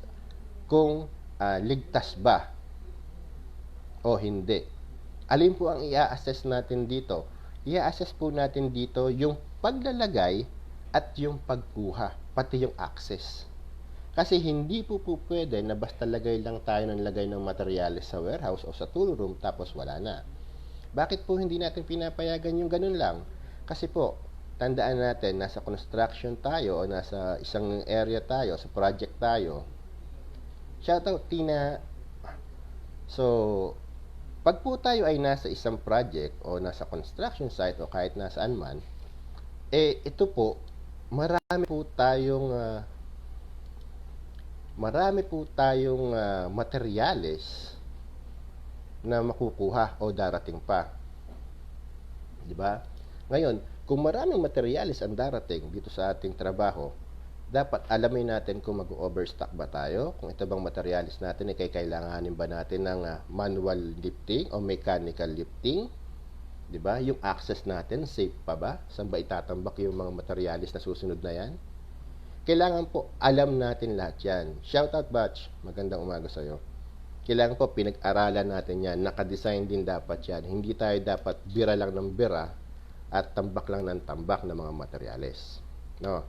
kung ligtas ba o hindi. Alin po ang i-assess natin dito? I-assess po natin dito yung paglalagay at yung pagkuha, pati yung access. Kasi hindi po pwede na basta lagay lang tayo ng lagay ng materyales sa warehouse o sa tool room tapos wala na. Bakit po hindi natin pinapayagan yung ganun lang? Kasi po, tandaan natin, nasa construction tayo o nasa isang area tayo, sa project tayo. Shoutout, Tina. So, Pag po tayo ay nasa isang project o nasa construction site o kahit nasaan man, ito po, marami po tayong materyales na makukuha o darating pa. Di ba? Ngayon, kung maraming materyales ang darating dito sa ating trabaho, dapat alamin natin kung mag-overstock ba tayo, kung ito bang materialis natin ay kailanganin ba natin ng manual lifting o mechanical lifting, 'di ba? Yung access natin safe pa ba? Saan ba itatambak yung mga materialis na susunod na 'yan? Kailangan po alam natin lahat 'yan. Shout out batch, magandang umaga sa iyo. Kailangan po pinag-aralan natin 'yan, naka-design din dapat 'yan. Hindi tayo dapat bira lang ng bira at tambak lang ng tambak ng mga materyales. No?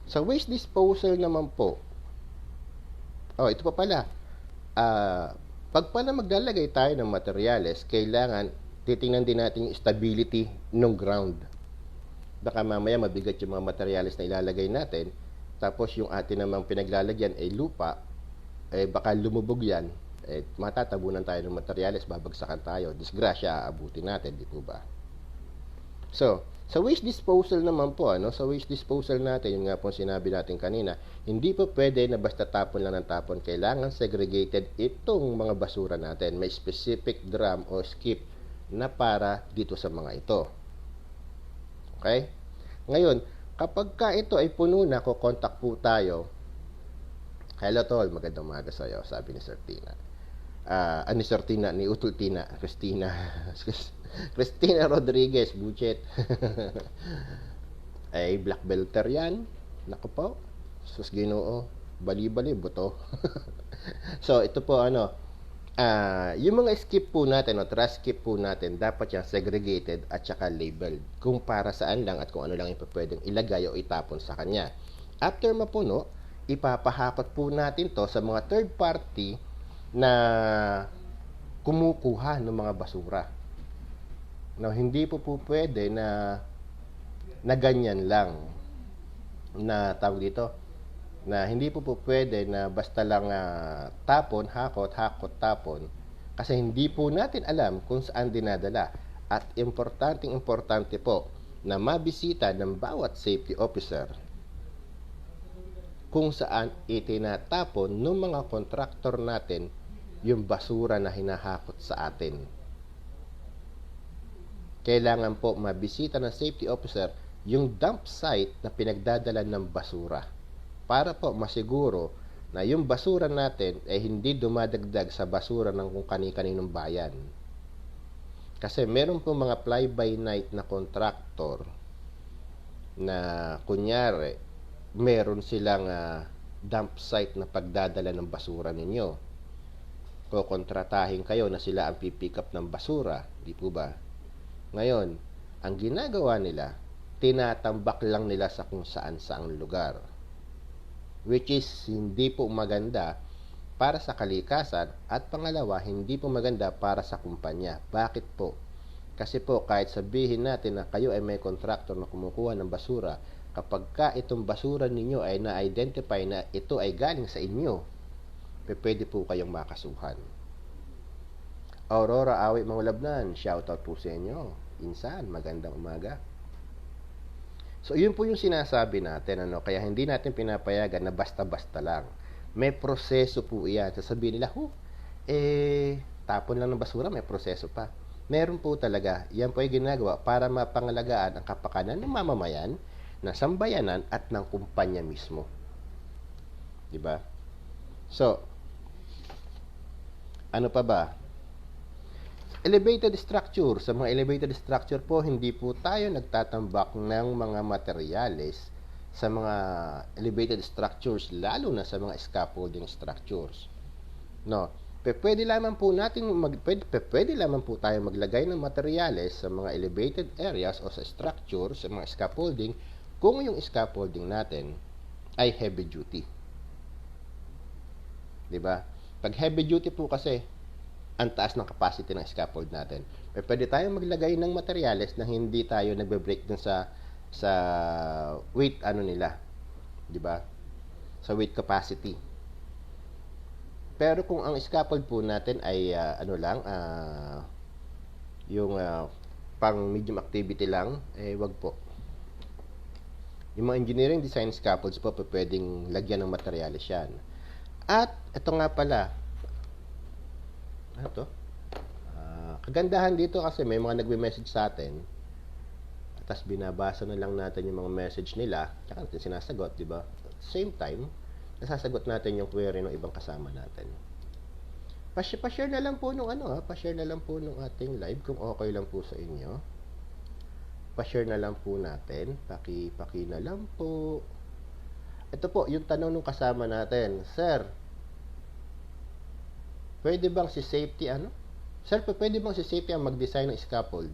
Sa waste disposal naman po, ito pa pala, pag pala maglalagay tayo ng materyales, kailangan titingnan din natin yung stability ng ground. Baka mamaya mabigat yung mga materyales na ilalagay natin, tapos yung atin namang pinaglalagyan ay lupa, baka lumubog yan, matatabunan tayo ng materyales, babagsakan tayo, disgrasya aabutin natin, di po ba? So, sa waste disposal naman po, sa waste disposal natin, yung nga po sinabi natin kanina, hindi po pwede na basta tapon lang ng tapon. Kailangan segregated itong mga basura natin. May specific drum o skip na para dito sa mga ito. Okay? Ngayon, kapag ka ito ay puno na, kukontak po tayo. Hello tol, magandang umaga sa iyo, sabi ni Sir Tina. Ni Utol Tina, Christina. Christina Rodriguez, buchet. Ay, black belter yan. Naku po. Sus Ginoo. Bali-bali, buto. So, ito po, yung mga skip po natin, trash skip po natin, dapat yan segregated at saka labeled. Kung para saan lang at kung ano lang yung pwedeng ilagay o itapon sa kanya. After mapuno, ipapahakot po natin to sa mga third party na kumukuha ng mga basura. Now, hindi po pwede na ganyan lang na tawag dito, na hindi po pwede na basta lang tapon, hakot, tapon, kasi hindi po natin alam kung saan dinadala. At importante po na mabisita ng bawat safety officer kung saan itinatapon ng mga kontraktor natin yung basura na hinahakot sa atin. Kailangan po mabisita ng safety officer yung dump site na pinagdadala ng basura para po masiguro na yung basura natin ay hindi dumadagdag sa basura ng kung kani-kaninong bayan. Kasi meron po mga fly-by-night na kontraktor na kunyari meron silang dump site na pagdadala ng basura ninyo. Kukontratahin kayo na sila ang pipick up ng basura, di po ba? Ngayon, ang ginagawa nila, tinatambak lang nila sa kung saan-saang lugar. Which is hindi po maganda para sa kalikasan at pangalawa, hindi po maganda para sa kumpanya. Bakit po? Kasi po kahit sabihin natin na kayo ay may kontraktor na kumukuha ng basura, kapag ka itong basura ninyo ay na-identify na ito ay galing sa inyo, pwede po kayong makasuhan. Aurora Awi Mangulabnan, shoutout po sa inyo. Insan, magandang umaga. So, yun po yung sinasabi natin, kaya hindi natin pinapayagan na basta-basta lang. May proseso po iyan. Sasabihin nila, tapon lang ng basura, may proseso pa. Meron po talaga. Yan po ay ginagawa para mapangalagaan ang kapakanan ng mamamayan, ng sambayanan at ng kumpanya mismo. Diba? So, ano pa ba? Elevated structure. Sa mga elevated structure po, hindi po tayo nagtatambak ng mga materyales sa mga elevated structures, lalo na sa mga scaffolding structures. No, pwede lamang po tayo maglagay ng materyales sa mga elevated areas o sa structures, sa mga scaffolding, kung yung scaffolding natin ay heavy duty. 'Di ba? Pag heavy duty po kasi, ang taas ng capacity ng scaffold natin. Pwede tayong maglagay ng materyales na hindi tayo nagbe-break dun sa weight nila, 'di ba? Sa weight capacity. Pero kung ang scaffold po natin ay ano lang, yung pang medium activity lang, wag po. Yung mga engineering design scaffolds po, pwedeng lagyan ng materials yan. At ito nga pala, ano to? Kagandahan dito kasi may mga nagme-message sa atin, tapos binabasa na lang natin yung mga message nila, tsaka natin sinasagot, di ba? Same time, nasasagot natin yung query ng ibang kasama natin. Pa-share na lang po nung pa-share na lang po nung ating live kung okay lang po sa inyo. Pa-share na lang po natin, paki na lang po. Ito po yung tanong nung kasama natin, Sir, pwede bang si safety Sir, pwede bang si safety ang mag-design ng scaffold?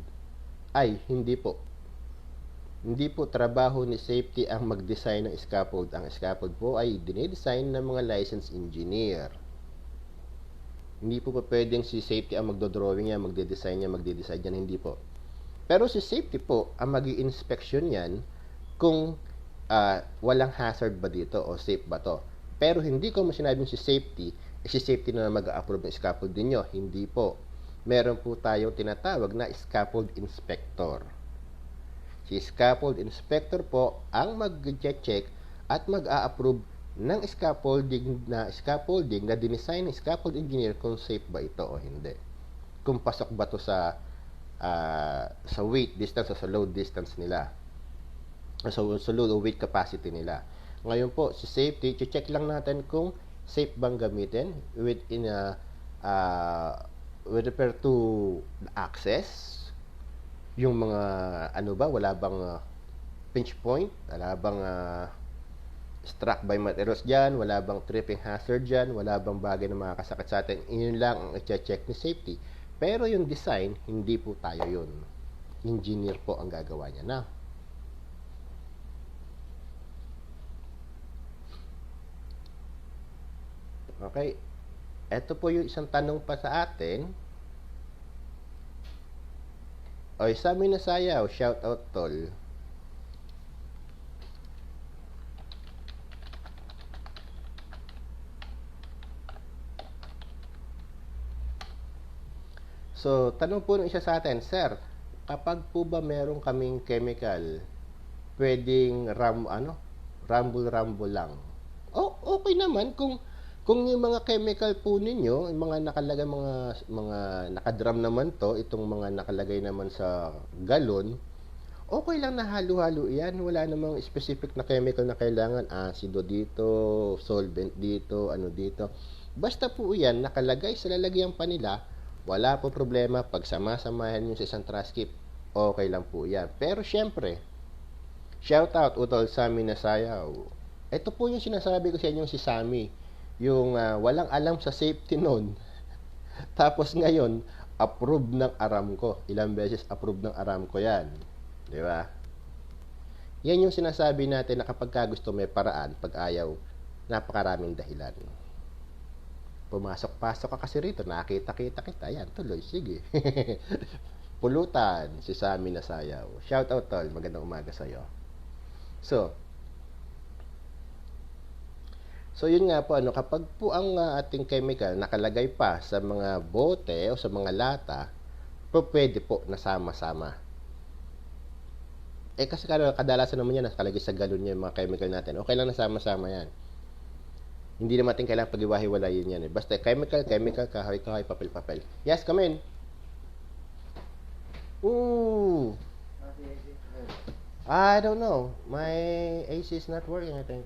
Ay, hindi po. Hindi po trabaho ni safety ang mag-design ng scaffold. Ang scaffold po ay dinidesign ng mga licensed engineer. Hindi po pwedeng si safety ang magdodrawing niya, magde-design yan, hindi po. Pero si safety po ang mag-i-inspection yan kung walang hazard ba dito o safe ba to. Pero hindi ko sinabing si safety na mag-a-approve ng scaffold ninyo. Hindi po. Meron po tayong tinatawag na scaffold inspector. Si scaffold inspector po ang mag-check at mag-a-approve ng scaffolding na dinesign ng scaffold engineer kung safe ba ito o hindi. Kung pasok ba to sa weight distance o sa load distance nila. So, sa load o weight capacity nila. Ngayon po, si safety, check lang natin kung safe bang gamitin with regard to access, yung mga wala bang pinch point, wala bang struck by materials dyan, wala bang tripping hazard dyan, wala bang bagay na makakasakit sa atin. Yun lang ang i-check ni safety. Pero yung design, hindi po tayo yun. Engineer po ang gagawa niya na. Okay. Ito po yung isang tanong pa sa atin. Oy, Sami na sayaw, shout out tol. So, tanong po ng isa sa atin, Sir, kapag po ba meron kaming chemical, pwedeng rumble lang? Okay naman kung yung mga chemical po ninyo, yung mga nakalagay mga nakadrum naman to, itong mga nakalagay naman sa galon, okay lang na halo-halo yan. Wala namang specific na chemical na kailangan, asido dito, solvent dito, dito. Basta po yan, nakalagay sa lalagyan pa nila, wala po problema. Pag sama-samahan nyo sa isang transcript, okay lang po yan. Pero syempre, shout out utol Sami na sayaw. Ito po yung sinasabi ko sa inyo si Sami. Yung walang alam sa safety nun. Tapos ngayon, approve ng Aramco. Ilang beses approve ng Aramco yan. Di ba? Yan yung sinasabi natin na kapag gusto may paraan, pag ayaw, napakaraming dahilan. Pumasok-pasok ka kasi rito, nakita-kita kita. Yan, tuloy, sige. Pulutan, si Sami na sayaw. Shout out tol, magandang umaga sa'yo. So yun nga po, kapag po ang ating chemical nakalagay pa sa mga bote o sa mga lata, pwede po nasama-sama. Kasi kadalasan naman yan, nakalagay sa galon yung mga chemical natin. Okay lang nasama-sama yan. Hindi naman natin kailangan pag-iwahiwalayin yan. Basta chemical, kahoy, papel. Yes, come in. Ooh. I don't know. My AC is not working, I think.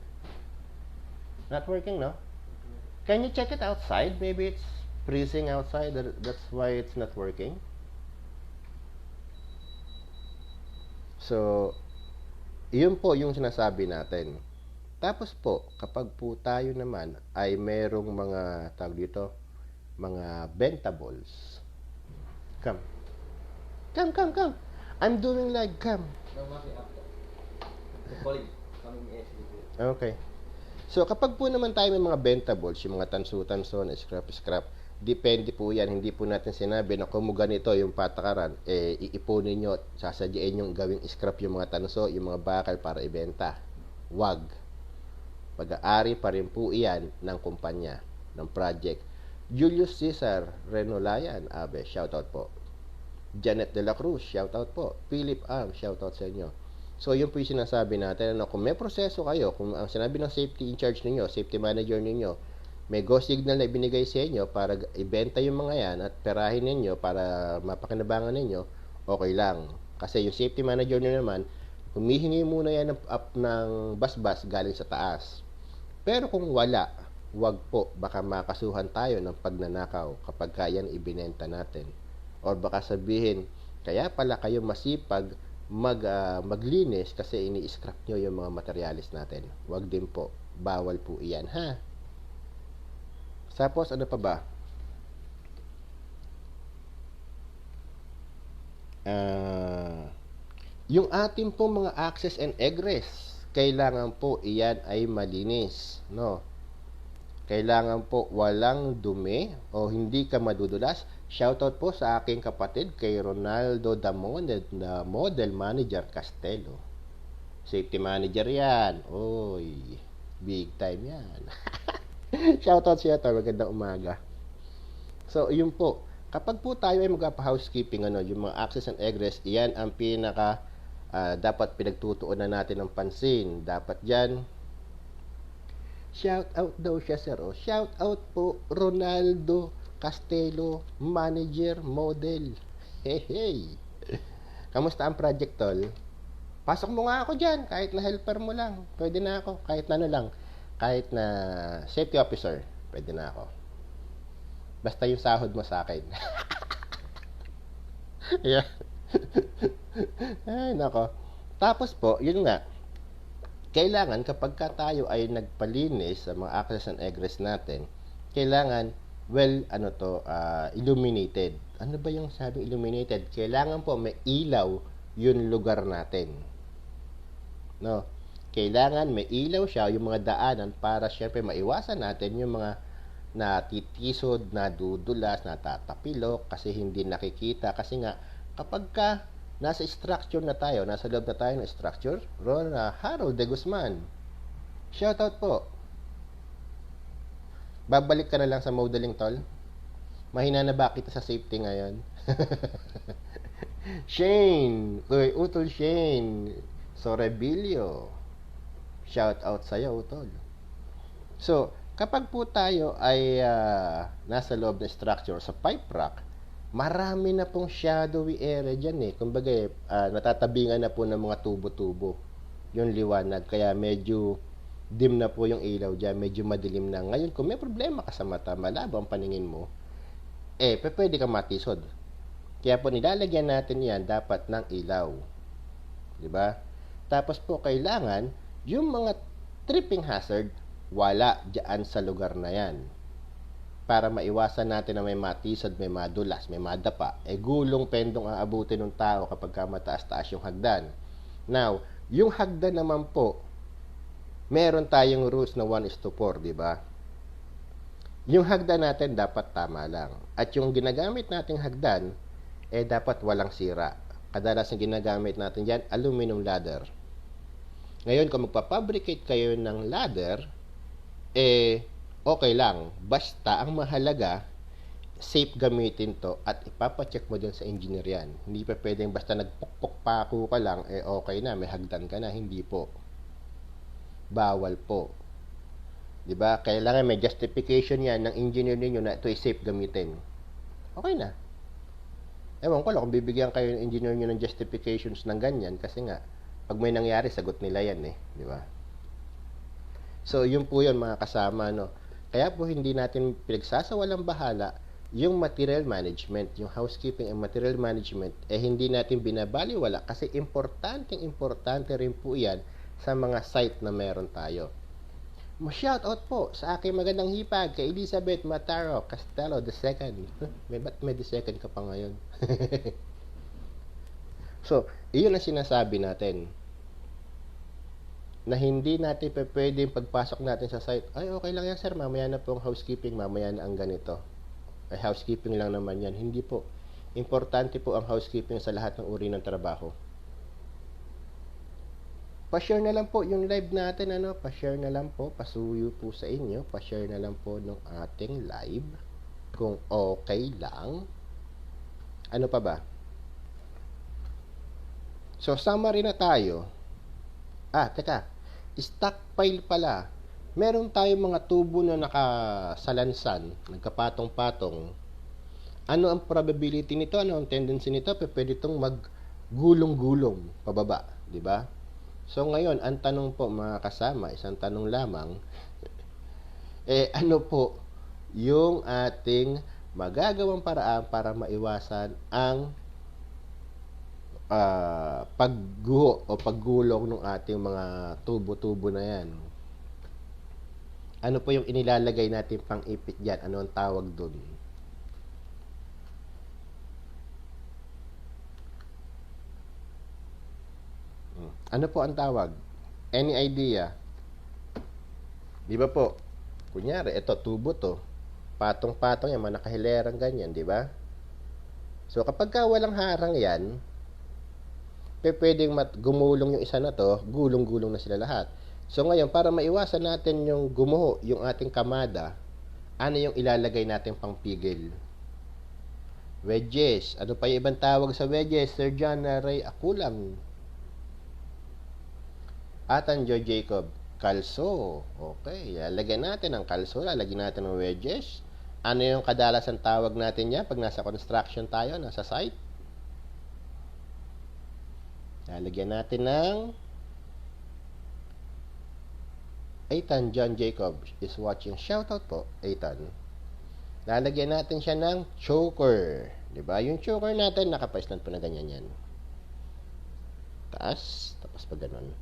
Not working, no? Can you check it outside? Maybe it's freezing outside. That's why it's not working. So, yun po yung sinasabi natin. Tapos po, kapag po tayo naman ay merong mga mga bentables. Come. I'm doing like come. Okay. So, kapag po naman tayo may mga bentables, yung mga tanso-tanso, scrap, depende po yan. Hindi po natin sinabi na kung ganito yung patakaran, iipunin nyo, sasadyain yung gawing scrap yung mga tanso, yung mga bakal para ibenta. Wag. Pag-aari pa rin po iyan ng kumpanya. ng project. Julius Cesar Renolayan, abe, shoutout po. Janet de la Cruz, shoutout po. Philip Am, shoutout sa inyo. So, yun po yung sinasabi natin. Kung may proseso kayo, kung ang sinabi ng safety in charge ninyo, safety manager ninyo, may go signal na ibinigay sa inyo para ibenta yung mga yan at perahin ninyo para mapakinabangan ninyo, okay lang. Kasi yung safety manager nyo naman, humihingi muna yan ng basbas galing sa taas. Pero kung wala, wag po, baka makasuhan tayo ng pagnanakaw kapag kayan ibinenta natin. Or baka sabihin, kaya pala kayo masipag maglinis kasi ini-scrap nyo yung mga materialis natin. Wag din po, bawal po iyan, ha? Tapos, ano pa ba? Yung ating po mga access and egress, kailangan po iyan ay malinis, no? Kailangan po walang dumi o hindi ka madudulas. Shoutout po sa aking kapatid kay Ronaldo Damoned na model manager Castelo. Safety manager yan. Oy, big time yan. Shoutout siya to, magandang umaga. So, yun po. Kapag po tayo ay magpa-housekeeping, yung mga access and egress, iyan ang pinaka dapat pinagtutuunan natin ng pansin. Dapat dyan, shout out daw siya, sir. Shout out po, Ronaldo Castelo, manager, model. Hey. Kamusta ang project, tol? Pasok mo nga ako dyan, kahit na helper mo lang. Pwede na ako, kahit na ano lang. Kahit na safety officer, pwede na ako. Basta yung sahod mo sa akin. Yeah. Ay, nako. Tapos po, yun nga, kailangan kapag ka tayo ay nagpalinis sa mga access and egress natin, kailangan, illuminated. Ano ba yung sabing illuminated? Kailangan po may ilaw yung lugar natin. No? Kailangan may ilaw siya, yung mga daanan, para syempre maiwasan natin yung mga natitisod, nadudulas, natatapilok, kasi hindi nakikita. Kasi nga, kapag ka nasa structure na tayo, nasa loob na tayo ng structure, Harold de Guzman, shoutout po. Babalik ka na lang sa modeling, tol. Mahina na ba kita sa safety ngayon? Shane, Utol Shane Sorebilio, shout out sa'yo, Utol. So, kapag po tayo ay nasa loob ng structure sa pipe rack, marami na pong shadowy area dyan Kumbaga, natatabingan na po ng mga tubo-tubo yung liwanag. Kaya medyo dim na po yung ilaw dyan, medyo madilim na. Ngayon, kung may problema ka sa mata, malabo ang paningin mo, pwede kang matisod. Kaya po nilalagyan natin yan dapat ng ilaw. Diba? Tapos po kailangan yung mga tripping hazard wala dyan sa lugar na yan. Para maiwasan natin na may matisod, may madulas, may madapa. Gulong pendong aabutin ng tao kapag ka mataas-taas yung hagdan. Now, yung hagdan naman po, meron tayong rules na 1:4, diba? Yung hagdan natin dapat tama lang. At yung ginagamit nating hagdan, dapat walang sira. Kadalasan ginagamit natin dyan, aluminum ladder. Ngayon, kung magpapabricate kayo ng ladder, okay lang. Basta, ang mahalaga, safe gamitin to at ipapacheck mo din sa engineer yan. Hindi pa pwedeng basta nagpukpok-pako ka lang, okay na, may hagdan ka na. Hindi po. Bawal po. Diba? Kailangan may justification yan ng engineer ninyo na ito ay safe gamitin. Okay na. Ewan ko lang kung bibigyan kayo ng engineer nyo ng justifications ng ganyan kasi nga, pag may nangyari, sagot nila yan di ba? So, yun po yun mga kasama, no? Kaya po hindi natin pinagsasawalang bahala yung material management, yung housekeeping and material management, hindi natin binabaliwala kasi importante rin po yan sa mga site na meron tayo. Shoutout po sa aking magandang hipag kay Elizabeth Mataro Castelo II. May the second ka pa ngayon. So, iyon ang sinasabi natin. Na hindi natin pwedeng pagpasok natin sa site, ay okay lang yan sir, mamaya na po ang housekeeping, mamaya na ang ganito. Ay housekeeping lang naman yan. Hindi po. Importante po ang housekeeping sa lahat ng uri ng trabaho. Pa-share na lang po yung live natin, ano? Pa-share na lang po, pasuyo po sa inyo. Pa-share na lang po ng ating live. Kung okay lang. Ano pa ba? So, summary na tayo. Teka. Stockpile pala. Meron tayong mga tubo na nakasalansan, nagkapatong-patong. Ano ang probability nito? Ano ang tendency nito? Pwede itong maggulong-gulong pababa, di ba? So ngayon, ang tanong po mga kasama, isang tanong lamang, ano po yung ating magagawang paraan para maiwasan ang pagguho o paggulong ng ating mga tubo-tubo na yan? Ano po yung inilalagay natin pang ipit dyan? Ano ang tawag dun? Ano po ang tawag? Any idea? Di ba po? Kunyari, ito, tubo to. Patong-patong yan, mga nakahilerang ganyan, di ba? So, kapag walang harang yan, pwedeng gumulong yung isa na to, gulong-gulong na sila lahat. So, ngayon, para maiwasan natin yung gumuho, yung ating kamada, ano yung ilalagay natin pang pigil? Wedges. Ano pa yung ibang tawag sa wedges? Sir John Ray Akulang. Joe Jacob. Kalso. Okay. Lalagyan natin ang kalso. Lalagyan natin ng wedges. Ano yung kadalasan tawag natin yan pag nasa construction tayo, nasa site? Lalagyan natin ng Ethan John Jacob is watching. Shoutout po, Ethan. Lalagyan natin siya ng choker. Diba? Yung choker natin, nakapaislan po na ganyan yan. Taas, tapos pa ganun.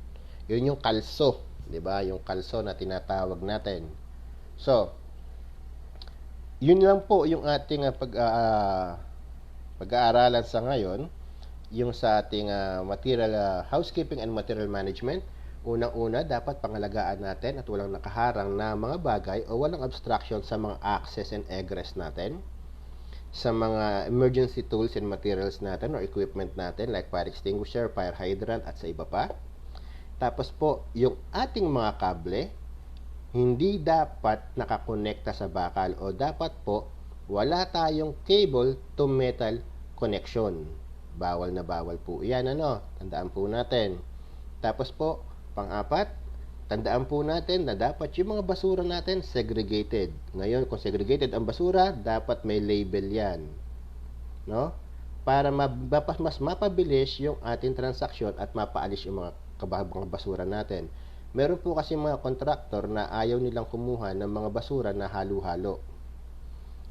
Yun yung kalso. Diba? Yung kalso na tinatawag natin. So, yun lang po yung ating pag-aaralan sa ngayon. Yung sa ating material housekeeping and material management. Unang-una, dapat pangalagaan natin at walang nakaharang na mga bagay o walang obstruction sa mga access and egress natin. Sa mga emergency tools and materials natin or equipment natin like fire extinguisher, fire hydrant at sa iba pa. Tapos po, yung ating mga kable, hindi dapat nakakonekta sa bakal o dapat po wala tayong cable to metal connection. Bawal na bawal po yan, tandaan po natin. Tapos po, pang-apat, tandaan po natin na dapat yung mga basura natin segregated. Ngayon, kung segregated ang basura, dapat may label yan. No? Para mas mapabilis yung ating transaksyon at mapaalis yung mga basura natin. Meron po kasi mga kontraktor na ayaw nilang kumuha ng mga basura na halo-halo.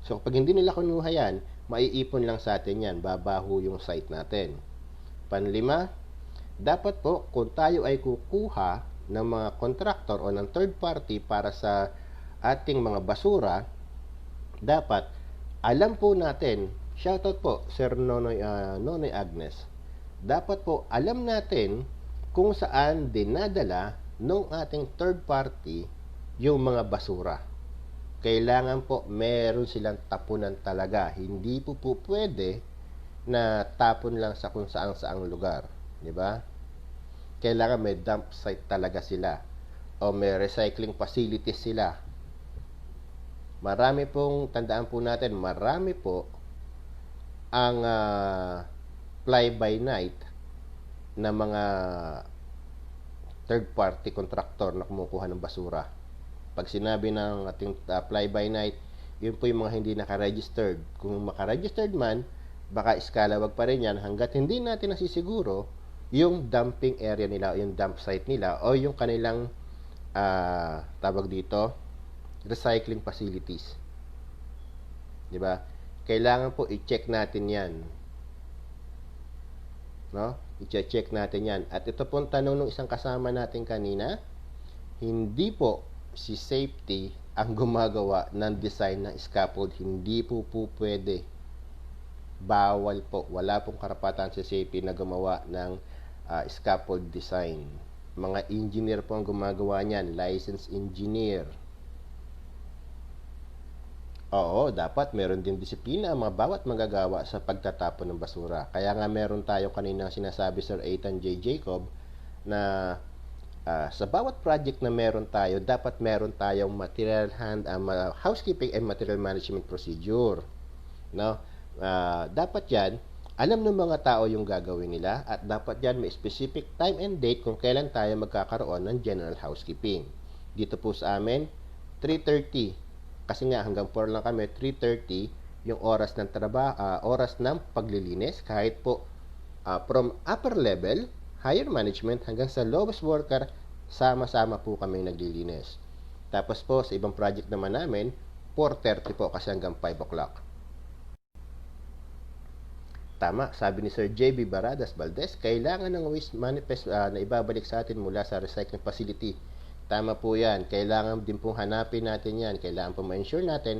So, pag hindi nila kinuha yan, maiipon lang sa atin yan. Babaho yung site natin. Panlima, dapat po, kung tayo ay kukuha ng mga contractor o ng third party para sa ating mga basura, dapat alam po natin, shoutout po, Sir Nonoy Agnes, dapat po alam natin kung saan dinadala ng ating third party yung mga basura. Kailangan po meron silang tapunan talaga. Hindi po pwede na tapon lang sa kung saang lugar. Diba? Kailangan may dump site talaga sila o may recycling facilities sila. Marami pong, tandaan po natin, marami po ang fly-by-night na mga third-party contractor na kumukuha ng basura. Pag sinabi ng ating fly-by-night, yun po yung mga hindi naka-registered. Kung maka-registered man, baka iskalawag pa rin yan hanggat hindi natin nasisiguro yung dumping area nila, yung dump site nila, o yung kanilang tawag dito, recycling facilities. Diba? Kailangan po i-check natin yan. No? I-check natin yan. At ito pong tanong ng isang kasama natin kanina, hindi po si safety ang gumagawa ng design ng scaffold. Hindi po pwede. Bawal po. Wala pong karapatan si safety na gumawa ng scaffold design. Mga engineer po ang gumagawa niyan, licensed engineer. Oo, dapat meron din disiplina ang mga bawat manggagawa sa pagtatapon ng basura. Kaya nga meron tayo kanina sinasabi, Sir Ethan J. Jacob, na sa bawat project na meron tayo, dapat meron tayong housekeeping and material management procedure. No? Dapat yan, alam ng mga tao yung gagawin nila at dapat yan may specific time and date kung kailan tayo magkakaroon ng general housekeeping. Dito po sa amin, 3:30. Kasi nga hanggang 4 lang kami, 3:30 yung oras ng oras ng paglilinis kahit po from upper level, higher management hanggang sa lowest worker, sama-sama po kami naglilinis. Tapos po sa ibang project naman namin, 4:30 po kasi hanggang 5 o'clock. Tama, sabi ni Sir J.B. Baradas Valdez, kailangan ng waste manifest na ibabalik sa atin mula sa recycling facility. Tama po yan. Kailangan din pong hanapin natin yan. Kailangan po ma-ensure natin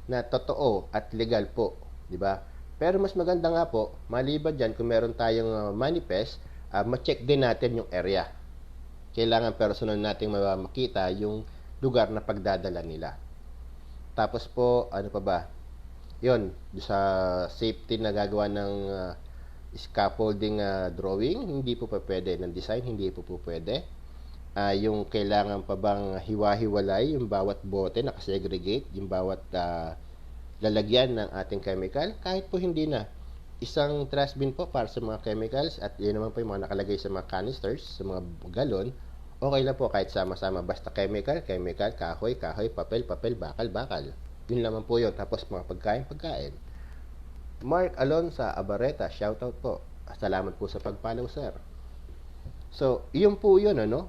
na totoo at legal po. Diba? Pero mas maganda nga po, maliban dyan, kung meron tayong manifest, ma-check din natin yung area. Kailangan personal nating makita yung lugar na pagdadala nila. Tapos po, ano pa ba? Yun, sa safety na gagawa ng scaffolding drawing, hindi po pa pwede. Ng design, hindi po pwede. Yung kailangan pa bang hiwa-hiwalay yung bawat bote, nakasegregate, yung bawat lalagyan ng ating chemical, kahit po hindi na. Isang trash bin po para sa mga chemicals at yun naman po yung mga nakalagay sa mga canisters, sa mga galon, okay lang po kahit sama-sama. Basta chemical, kahoy, papel, bakal. Yun naman po yun. Tapos mga pagkain. Mark Alonsa Abareta, shoutout po. Salamat po sa pag-follow, sir. So, yun po yun, ano?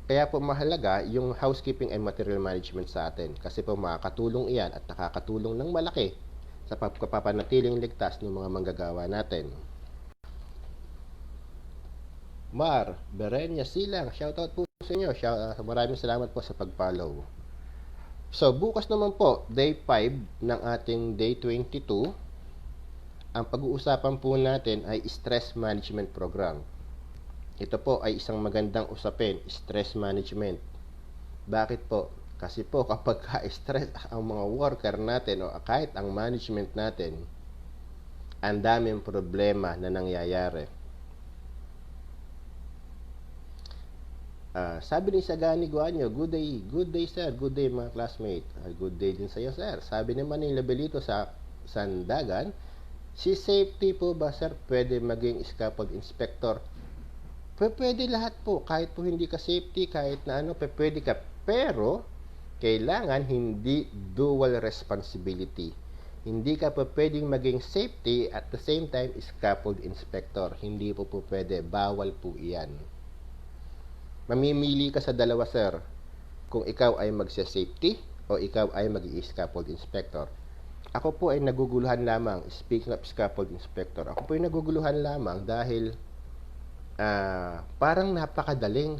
Kaya po mahalaga yung housekeeping and material management sa atin kasi po makakatulong iyan at nakakatulong ng malaki sa pagpapanatiling ligtas ng mga manggagawa natin. Mar Berenya Silang, shoutout po sa inyo. Maraming salamat po sa pag-follow. So, bukas naman po, day 5 ng ating day 22, ang pag-uusapan po natin ay stress management program. Ito po ay isang magandang usapin, stress management. Bakit po? Kasi po kapag ka-stress ang mga worker natin o kahit ang management natin, ang daming problema na nangyayari. Sabi ni Sagani Guanyo, good day sir, good day mga classmate. Good day din sa iyo sir. Sabi naman ni Labelito sa Sandagan, si safety po ba sir pwede maging scaffold inspector? Pwede lahat po, kahit po hindi ka safety, kahit na pwede ka. Pero, kailangan hindi dual responsibility. Hindi ka pa pwedeng maging safety at the same time scaffold inspector. Hindi po pwede. Bawal po iyan. Mamimili ka sa dalawa, sir. Kung ikaw ay magsa-safety o ikaw ay mag-i-scaffold inspector. Ako po ay naguguluhan lamang, speaking of scaffold inspector, ako po ay naguguluhan lamang dahil parang napakadali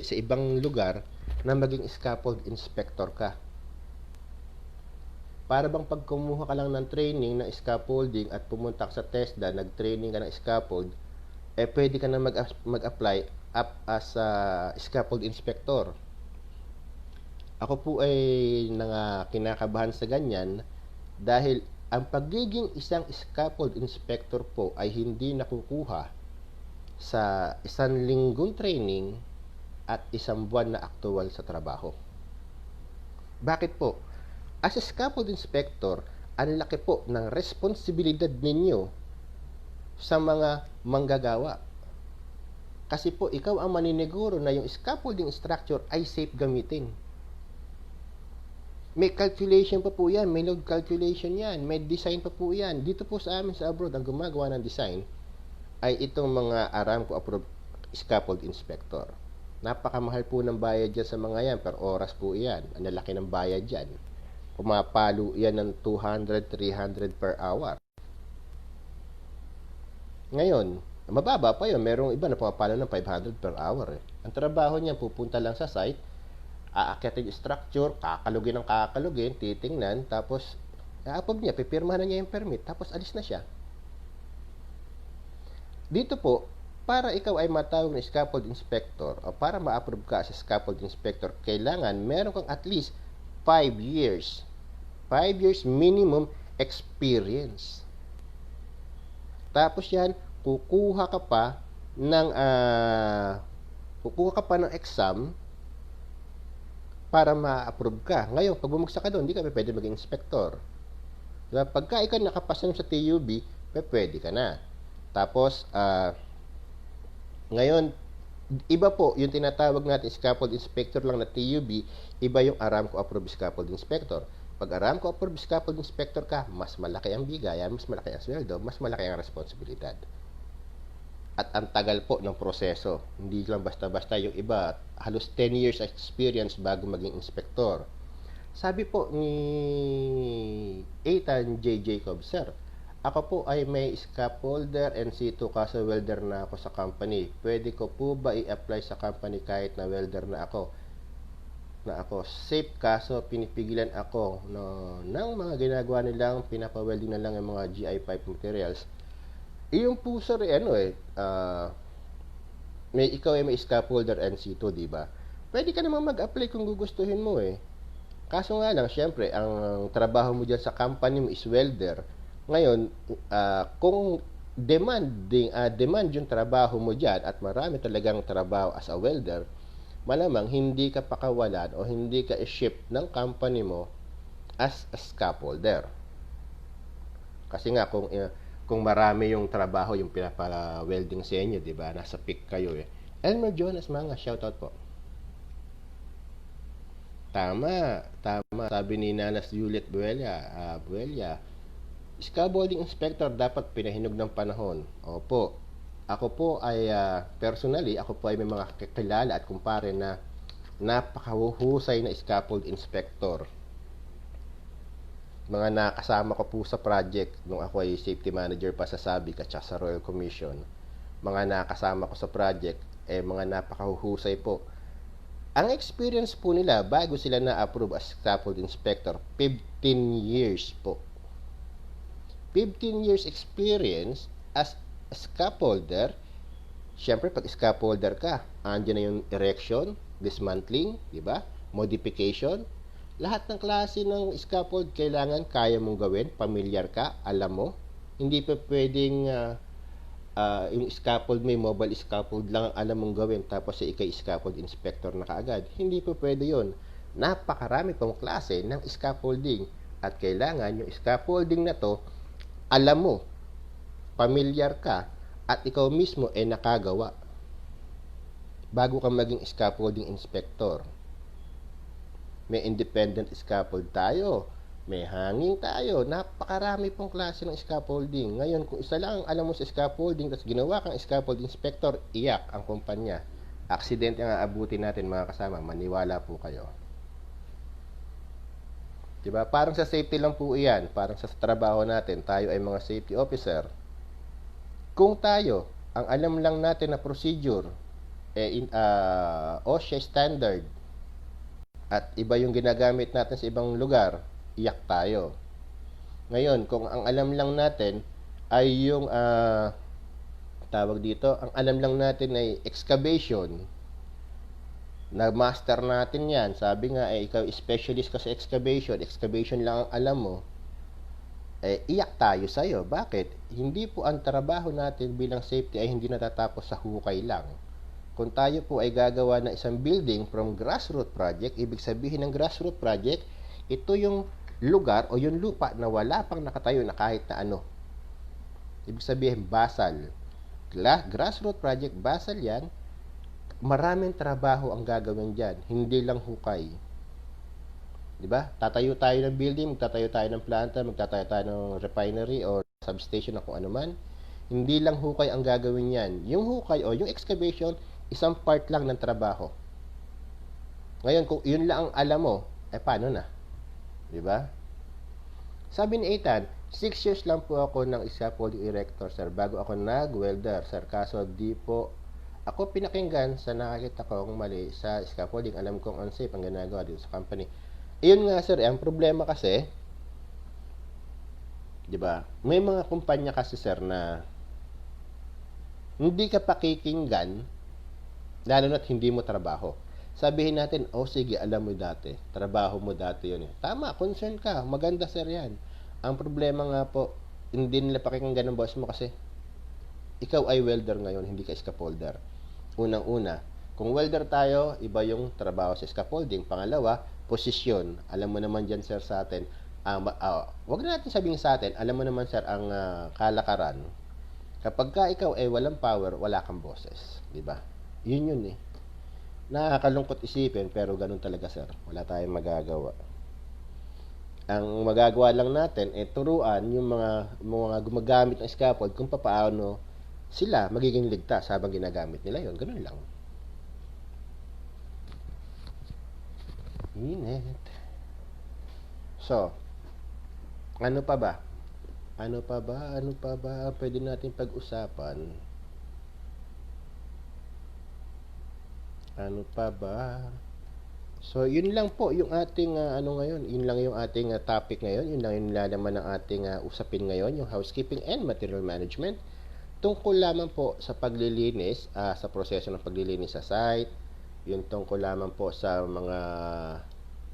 sa ibang lugar na maging scaffold inspector ka. Para bang pag kumuha ka lang ng training ng scaffolding at pumunta ka sa TESDA, nag-training ka ng scaffold, pwede ka na mag-apply up as a scaffold inspector. Ako po ay kinakabahan sa ganyan dahil ang pagiging isang scaffold inspector po ay hindi nakukuha sa isang linggong training at isang buwan na aktual sa trabaho. Bakit po? As a scaffold inspector, ang laki po ng responsibilidad ninyo sa mga manggagawa. Kasi po, ikaw ang maniniguro na yung scaffolding structure ay safe gamitin. May calculation pa po yan, may load calculation yan, may design pa po yan. Dito po sa amin sa abroad, ang gumagawa ng design ay itong mga Aramco approved scaffold inspector. Napakamahal po ng bayad dyan sa mga yan, per oras po yan. Ang lalaki ng bayad dyan. Pumapalo yan ng 200, 300 per hour. Ngayon, mababa pa yun. Merong iba na pumapalo ng 500 per hour. Ang trabaho niya, pupunta lang sa site, aakyatin yung structure, kakalugin, titingnan, tapos i-approve niya, pipirmahan na niya yung permit, tapos alis na siya. Dito po, para ikaw ay matawag na scaffold inspector o para ma-approve ka sa scaffold inspector, kailangan meron kang at least 5 years. 5 years minimum experience. Tapos yan, kukuha ka pa ng kukuha ka pa ng exam para ma-approve ka. Ngayon, pag bumagsak ka doon, hindi ka pwede maging inspector. Diba? Pagka ikaw nakapasa sa TUB, pwede ka na. Tapos, ngayon, iba po, yung tinatawag natin scaffold inspector lang na TUB, iba yung Aramco approved scaffold inspector. Pag Aramco approved scaffold inspector ka, mas malaki ang bigayan, mas malaki ang sweldo, mas malaki ang responsibilidad. At ang tagal po ng proseso. Hindi lang basta-basta, yung iba, halos 10 years experience bago maging inspector. Sabi po ni Ethan J. Jacob, Sir, ako po ay may scaffolder and C2 kaso welder na ako sa company. Pwede ko po ba i-apply sa company kahit na welder na ako? Safe kaso pinipigilan ako ng mga ginagawa nilang pinapawelding na lang yung mga GI pipe materials. Yung po sir, ikaw ay may scaffolder and C2, di ba? Pwede ka namang mag-apply kung gugustuhin mo eh. Kaso nga lang, syempre, ang trabaho mo dyan sa company mo is welder. Ngayon, kung demand yung trabaho mo dyan at marami talagang trabaho as a welder, malamang hindi ka pakawalan o hindi ka i-ship ng company mo as a scaffolder. Kasi nga, kung marami yung trabaho, yung pinapa-welding sa inyo, di ba? Nasa peak kayo eh. Elmer Jonas, mga shoutout po. Tama. Sabi ni Nanas Juliet Buelia, scaffolding inspector dapat pinahinog ng panahon. Opo. Ako po ay, personally, ako po ay may mga kakilala at kumpare na napakahusay na scaffold inspector. Mga nakasama ko po sa project nung ako ay safety manager pa sa SABIC at sa Royal Commission. Mga nakasama ko sa project, mga napakahusay po. Ang experience po nila bago sila na-approve as scaffold inspector, 15 years po. 15 years experience as scaffolder. Siyempre, pag scaffolder ka, andyan na yung erection, dismantling, di ba? Modification. Lahat ng klase ng scaffold kailangan kaya mong gawin, familiar ka, alam mo. Hindi pa pwedeng yung scaffold may mobile scaffold lang alam mong gawin tapos ikay scaffold inspector na kaagad. Hindi pa pwede yon. Napakarami pang klase ng scaffolding at kailangan yung scaffolding na to alam mo, familiar ka at ikaw mismo ay nakagawa bago ka maging scaffolding inspector. May independent scaffold tayo, may hanging tayo, napakarami pong klase ng scaffolding. Ngayon, kung isa lang ang alam mo sa scaffolding tapos ginawa kang scaffold inspector, iyak ang kumpanya. Aksidente ang aabutin natin mga kasama, maniwala po kayo. Diba? Parang sa safety lang po iyan, parang sa trabaho natin, tayo ay mga safety officer. Kung tayo, ang alam lang natin na procedure, OSHA standard, at iba yung ginagamit natin sa ibang lugar, iyak tayo. Ngayon, kung ang alam lang natin ay yung tawag dito, ang alam lang natin ay excavation, na-master natin yan. Sabi nga, ikaw specialist ka sa excavation lang ang alam mo, iyak tayo sa'yo. Bakit? Hindi po ang trabaho natin bilang safety ay hindi natatapos sa hukay lang. Kung tayo po ay gagawa ng isang building from grassroots project, ibig sabihin ng grassroots project, ito yung lugar o yung lupa na wala pang nakatayo na kahit na ano. Ibig sabihin, basal. Grassroots project, basal yan. Maraming trabaho ang gagawin dyan. Hindi lang hukay. Diba? Tatayo tayo ng building, magtatayo tayo ng planta, magtatayo tayo ng refinery or substation na kung ano man. Hindi lang hukay ang gagawin yan. Yung hukay o yung excavation, isang part lang ng trabaho. Ngayon, kung yun lang ang alam mo, paano na? Diba? Sabi ni Ethan, 6 years lang po ako ng scaffolding erector, sir, bago ako nag-welder, sir. Kaso di po ako pinakinggan sa nakakita kong mali sa scaffolding. Alam kong unsafe ang ginagawa dito sa company. Iyon nga, sir, ang problema kasi, diba, may mga kumpanya kasi, sir, na hindi ka pakikinggan lalo na't hindi mo trabaho. Sabihin natin, sige, alam mo dati, trabaho mo dati yun. Tama, concern ka, maganda sir yan. Ang problema nga po, hindi nila pakikinggan ng boss mo kasi ikaw ay welder ngayon, hindi ka scaffolder. Unang-una, Kung welder tayo, iba yung trabaho sa scaffolding. Pangalawa, posisyon. Alam mo naman dyan, sir, sa atin. Wag na natin sabihin sa atin, alam mo naman, sir, ang kalakaran. Kapag ka ikaw ay walang power, wala kang boses. Diba? Yun eh. Nakakalungkot isipin, pero ganun talaga, sir. Wala tayong magagawa. Ang magagawa lang natin ay turuan yung mga gumagamit ng scaffold kung paano sila magiging ligtas habang ginagamit nila yon. Ganun lang. Init. So, ano pa ba? Ano pa ba pwede natin pag-usapan? Ano pa ba? So, yun lang po yung ating ngayon. Yun lang yung ating topic ngayon. Yun lang yung nilalaman ng ating usapin ngayon, yung housekeeping and material management. Tungkol lamang po sa paglilinis, sa proseso ng paglilinis sa site. Yun tungkol lamang po sa mga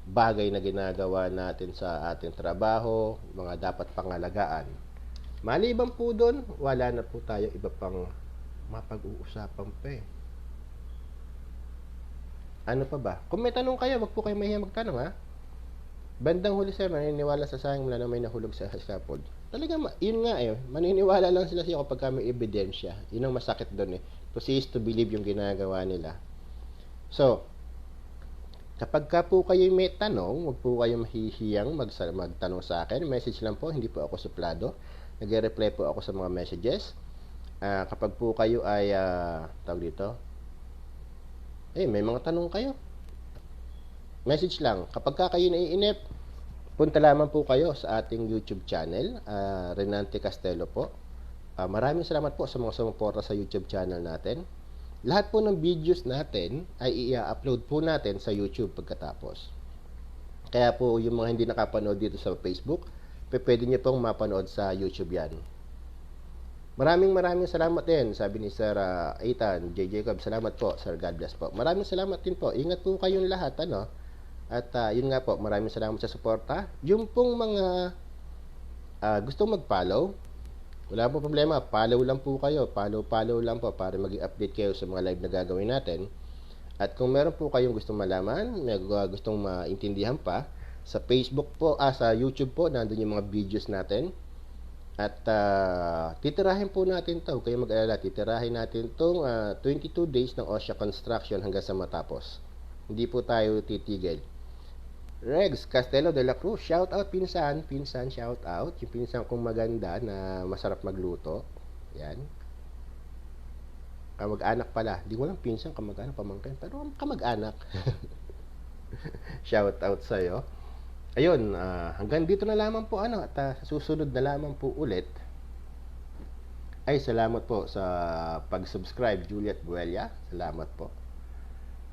bagay na ginagawa natin sa ating trabaho, mga dapat pangalagaan. Maliban po doon, wala na po tayo iba pang mapag-uusapan pa eh. Ano pa ba? Kung may tanong kayo, wag po kayo mahiya magtanong, ha? Bandang huli, sir, maniniwala sa sayang mula na may nahulog sa scaffold. Talaga, yun nga eh. Maniniwala lang sila siya kapag may ebidensya. Yun ang masakit doon eh. To see is to believe yung ginagawa nila. So, kapag ka po kayo may tanong, wag po kayo mahihiyang magtanong sa akin. Message lang po, hindi po ako suplado. Nagre-reply po ako sa mga messages. Kapag po kayo ay, tawag dito, may mga tanong kayo. Message lang. Kapag ka kayo naiinip, punta lamang po kayo sa ating YouTube channel, Renante Castelo po. Maraming salamat po sa mga sumuporta sa YouTube channel natin. Lahat po ng videos natin ay i-upload po natin sa YouTube pagkatapos. Kaya po yung mga hindi nakapanood dito sa Facebook, pwede nyo pong mapanood sa YouTube yan. Maraming salamat din, sabi ni Sir Ethan J. Jacob. Salamat po, Sir. God bless po. Maraming salamat din po. Ingat po kayong lahat, ano? At yun nga po, maraming salamat sa suporta. Yung pong mga gustong mag-follow, wala po problema, follow lang po kayo. Follow lang po para maging update kayo sa mga live na gagawin natin. At kung meron po kayong gustong malaman, may gustong maintindihan pa, sa Facebook po, sa YouTube po, nandun yung mga videos natin. At titirahin po natin to, kayo mag-alala, titirahin natin tong 22 days ng OSHA construction hanggang sa matapos. Hindi po tayo titigil. Regs Castelo de la Cruz, shout out pinsan, shout out. Yung pinsan kong maganda na masarap magluto. Yan. Kamag-anak pala. Di ko lang pinsan, kamag-anak, pamangkin. Pero kamag-anak. Shout out sa'yo. Ayun, hanggang dito na lamang po at susunod na lamang po ulit. Ay, salamat po sa pag-subscribe, Juliet Buelia. Salamat po.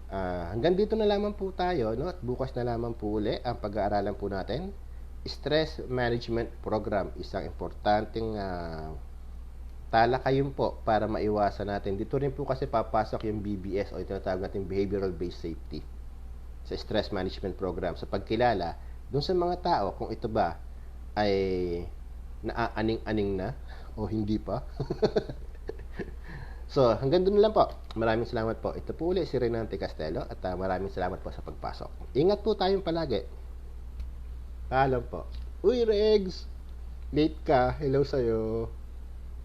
Hanggang dito na lamang po tayo, no? At bukas na lamang po uli ang pag-aaralan po natin. Stress Management Program, isang importanteng talakayin po para maiwasan natin. Dito rin po kasi papasok yung BBS o tinatawag natin Behavioral Based Safety sa Stress Management Program sa pagkilala dun sa mga tao kung ito ba ay naaaning-aning na o hindi pa. So, hanggang doon lang po. Maraming salamat po. Ito po ulit si Renante Castelo at maraming salamat po sa pagpasok. Ingat po tayong palagi. Paalam po. Uy, Regs! Late ka. Hello sa'yo.